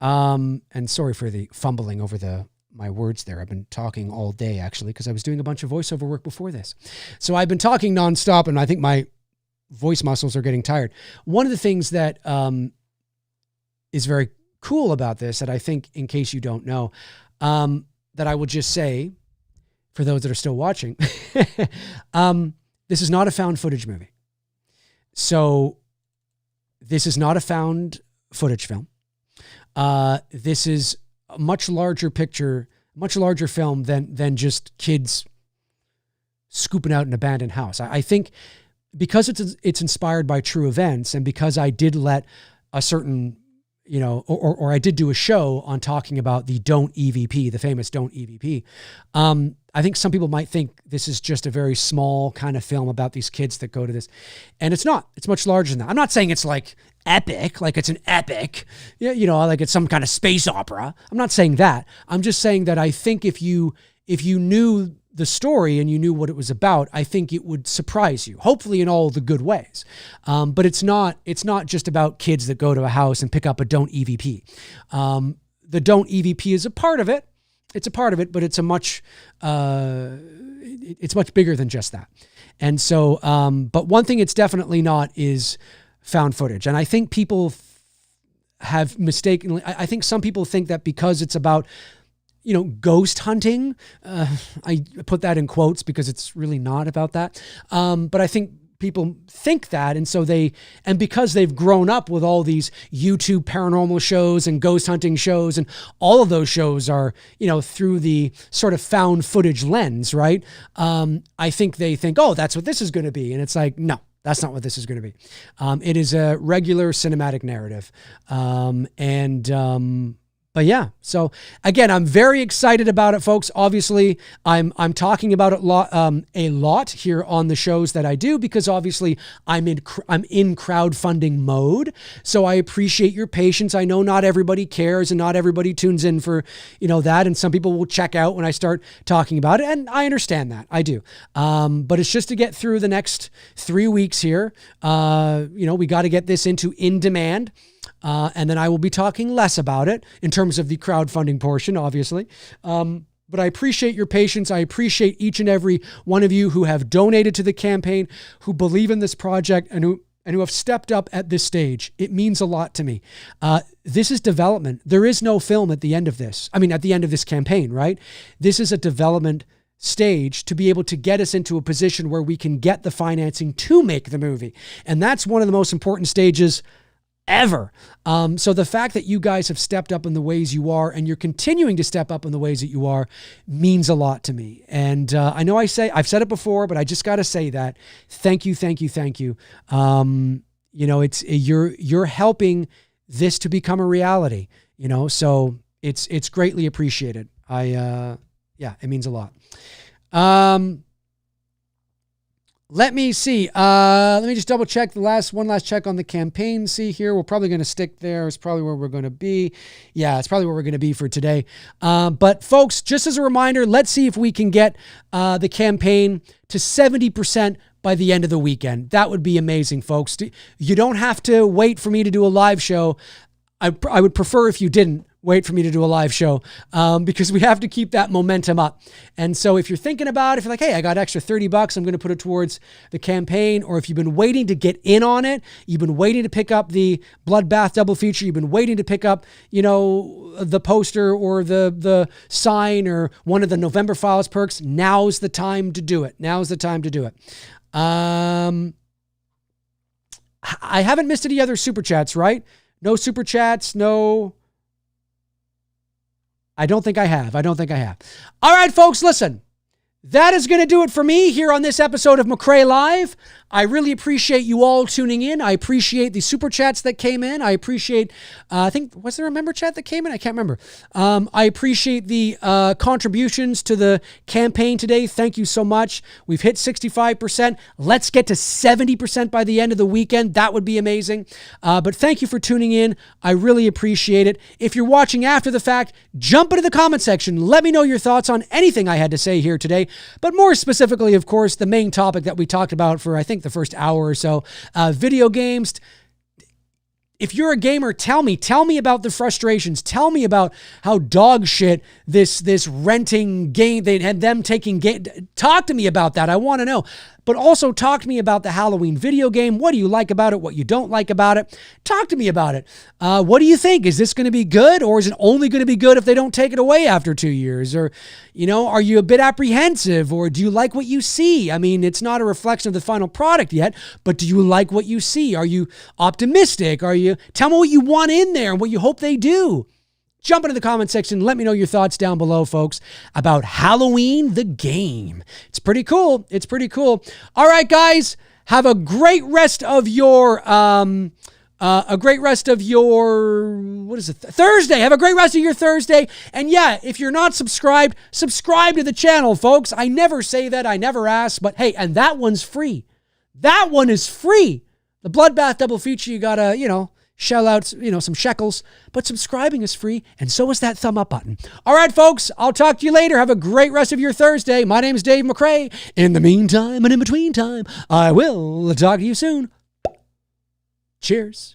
And sorry for the fumbling over my words there. I've been talking all day, actually, because I was doing a bunch of voiceover work before this. So I've been talking nonstop, and I think my voice muscles are getting tired. One of the things that is very cool about this, that I think, in case you don't know, that I will just say, for those that are still watching, this is not a found footage movie. So this is not a found footage film. This is a much larger picture, much larger film than just kids scooping out an abandoned house. I think because it's inspired by true events, and because I did let a certain, or I did do a show on talking about the Don't EVP, the famous Don't EVP. I think some people might think this is just a very small kind of film about these kids that go to this. And it's not. It's much larger than that. I'm not saying it's like epic, like it's an epic, like it's some kind of space opera. I'm not saying that. I'm just saying that I think if you knew the story and you knew what it was about, I think it would surprise you, hopefully in all the good ways. But it's not just about kids that go to a house and pick up a Don't EVP. The Don't EVP is a part of it. It's a part of it, but it's much bigger than just that. And so, but one thing it's definitely not is found footage. And I think people have mistakenly, I think some people think that because it's about, ghost hunting, I put that in quotes because it's really not about that. But I think people think that. And so because they've grown up with all these YouTube paranormal shows and ghost hunting shows, and all of those shows are, through the sort of found footage lens, right? I think they think, oh, that's what this is going to be. And it's like, no, that's not what this is going to be. It is a regular cinematic narrative. But yeah, so again, I'm very excited about it, folks. Obviously, I'm talking about it a lot here on the shows that I do, because obviously I'm in crowdfunding mode. So I appreciate your patience. I know not everybody cares and not everybody tunes in for that, and some people will check out when I start talking about it, and I understand that. I do. But it's just to get through the next 3 weeks here. We got to get this into in demand. And then I will be talking less about it in terms of the crowdfunding portion, obviously. But I appreciate your patience. I appreciate each and every one of you who have donated to the campaign, who believe in this project, and who have stepped up at this stage. It means a lot to me. This is development. There is no film at the end of this. At the end of this campaign, right? This is a development stage to be able to get us into a position where we can get the financing to make the movie. And that's one of the most important stages ever. So the fact that you guys have stepped up in the ways you are, and you're continuing to step up in the ways that you are, means a lot to me. And I know I've said it before, but I just got to say that. Thank you, thank you, thank you. You're helping this to become a reality. So it's greatly appreciated. It means a lot. Let me see. Let me just double check one last check on the campaign. See here, we're probably going to stick there. It's probably where we're going to be. Yeah, it's probably where we're going to be for today. But folks, just as a reminder, let's see if we can get the campaign to 70% by the end of the weekend. That would be amazing, folks. You don't have to wait for me to do a live show. I would prefer if you didn't. wait for me to do a live show because we have to keep that momentum up. And so if you're thinking about it, if you're like, hey, I got extra $30, I'm going to put it towards the campaign, or if you've been waiting to get in on it, you've been waiting to pick up the Bloodbath double feature, you've been waiting to pick up, the poster or the sign or one of the November Files perks, now's the time to do it. Now's the time to do it. I haven't missed any other super chats, right? No super chats, no... I don't think I have. All right, folks, listen. That is going to do it for me here on this episode of McRae Live. I really appreciate you all tuning in. I appreciate the super chats that came in. I appreciate, was there a member chat that came in? I can't remember. I appreciate the contributions to the campaign today. Thank you so much. We've hit 65%. Let's get to 70% by the end of the weekend. That would be amazing. But thank you for tuning in. I really appreciate it. If you're watching after the fact, jump into the comment section. Let me know your thoughts on anything I had to say here today. But more specifically, of course, the main topic that we talked about for, I think, the first hour or so, video games. If you're a gamer, tell me about the frustrations. Tell me about how dog shit this renting game, they had them taking game. Talk to me about that. I want to know. But also talk to me about the Halloween video game. What do you like about it? What you don't like about it? Talk to me about it. What do you think? Is this going to be good, or is it only going to be good if they don't take it away after 2 years? Or, are you a bit apprehensive, or do you like what you see? I mean, it's not a reflection of the final product yet, but do you like what you see? Are you optimistic? Tell me what you want in there and what you hope they do. Jump into the comment section. Let me know your thoughts down below, folks, about Halloween the game. It's pretty cool. All right, guys, have a great rest of your Thursday. Have a great rest of your Thursday. And yeah, if you're not subscribed, subscribe to the channel, folks. I never say that. I never ask. But hey, and that one's free. That one is free. The Bloodbath double feature, you gotta, shell out, some shekels, but subscribing is free, and so is that thumb up button. All right, folks, I'll talk to you later. Have a great rest of your Thursday. My name is Dave McRae. In the meantime and in between time, I will talk to you soon. Cheers.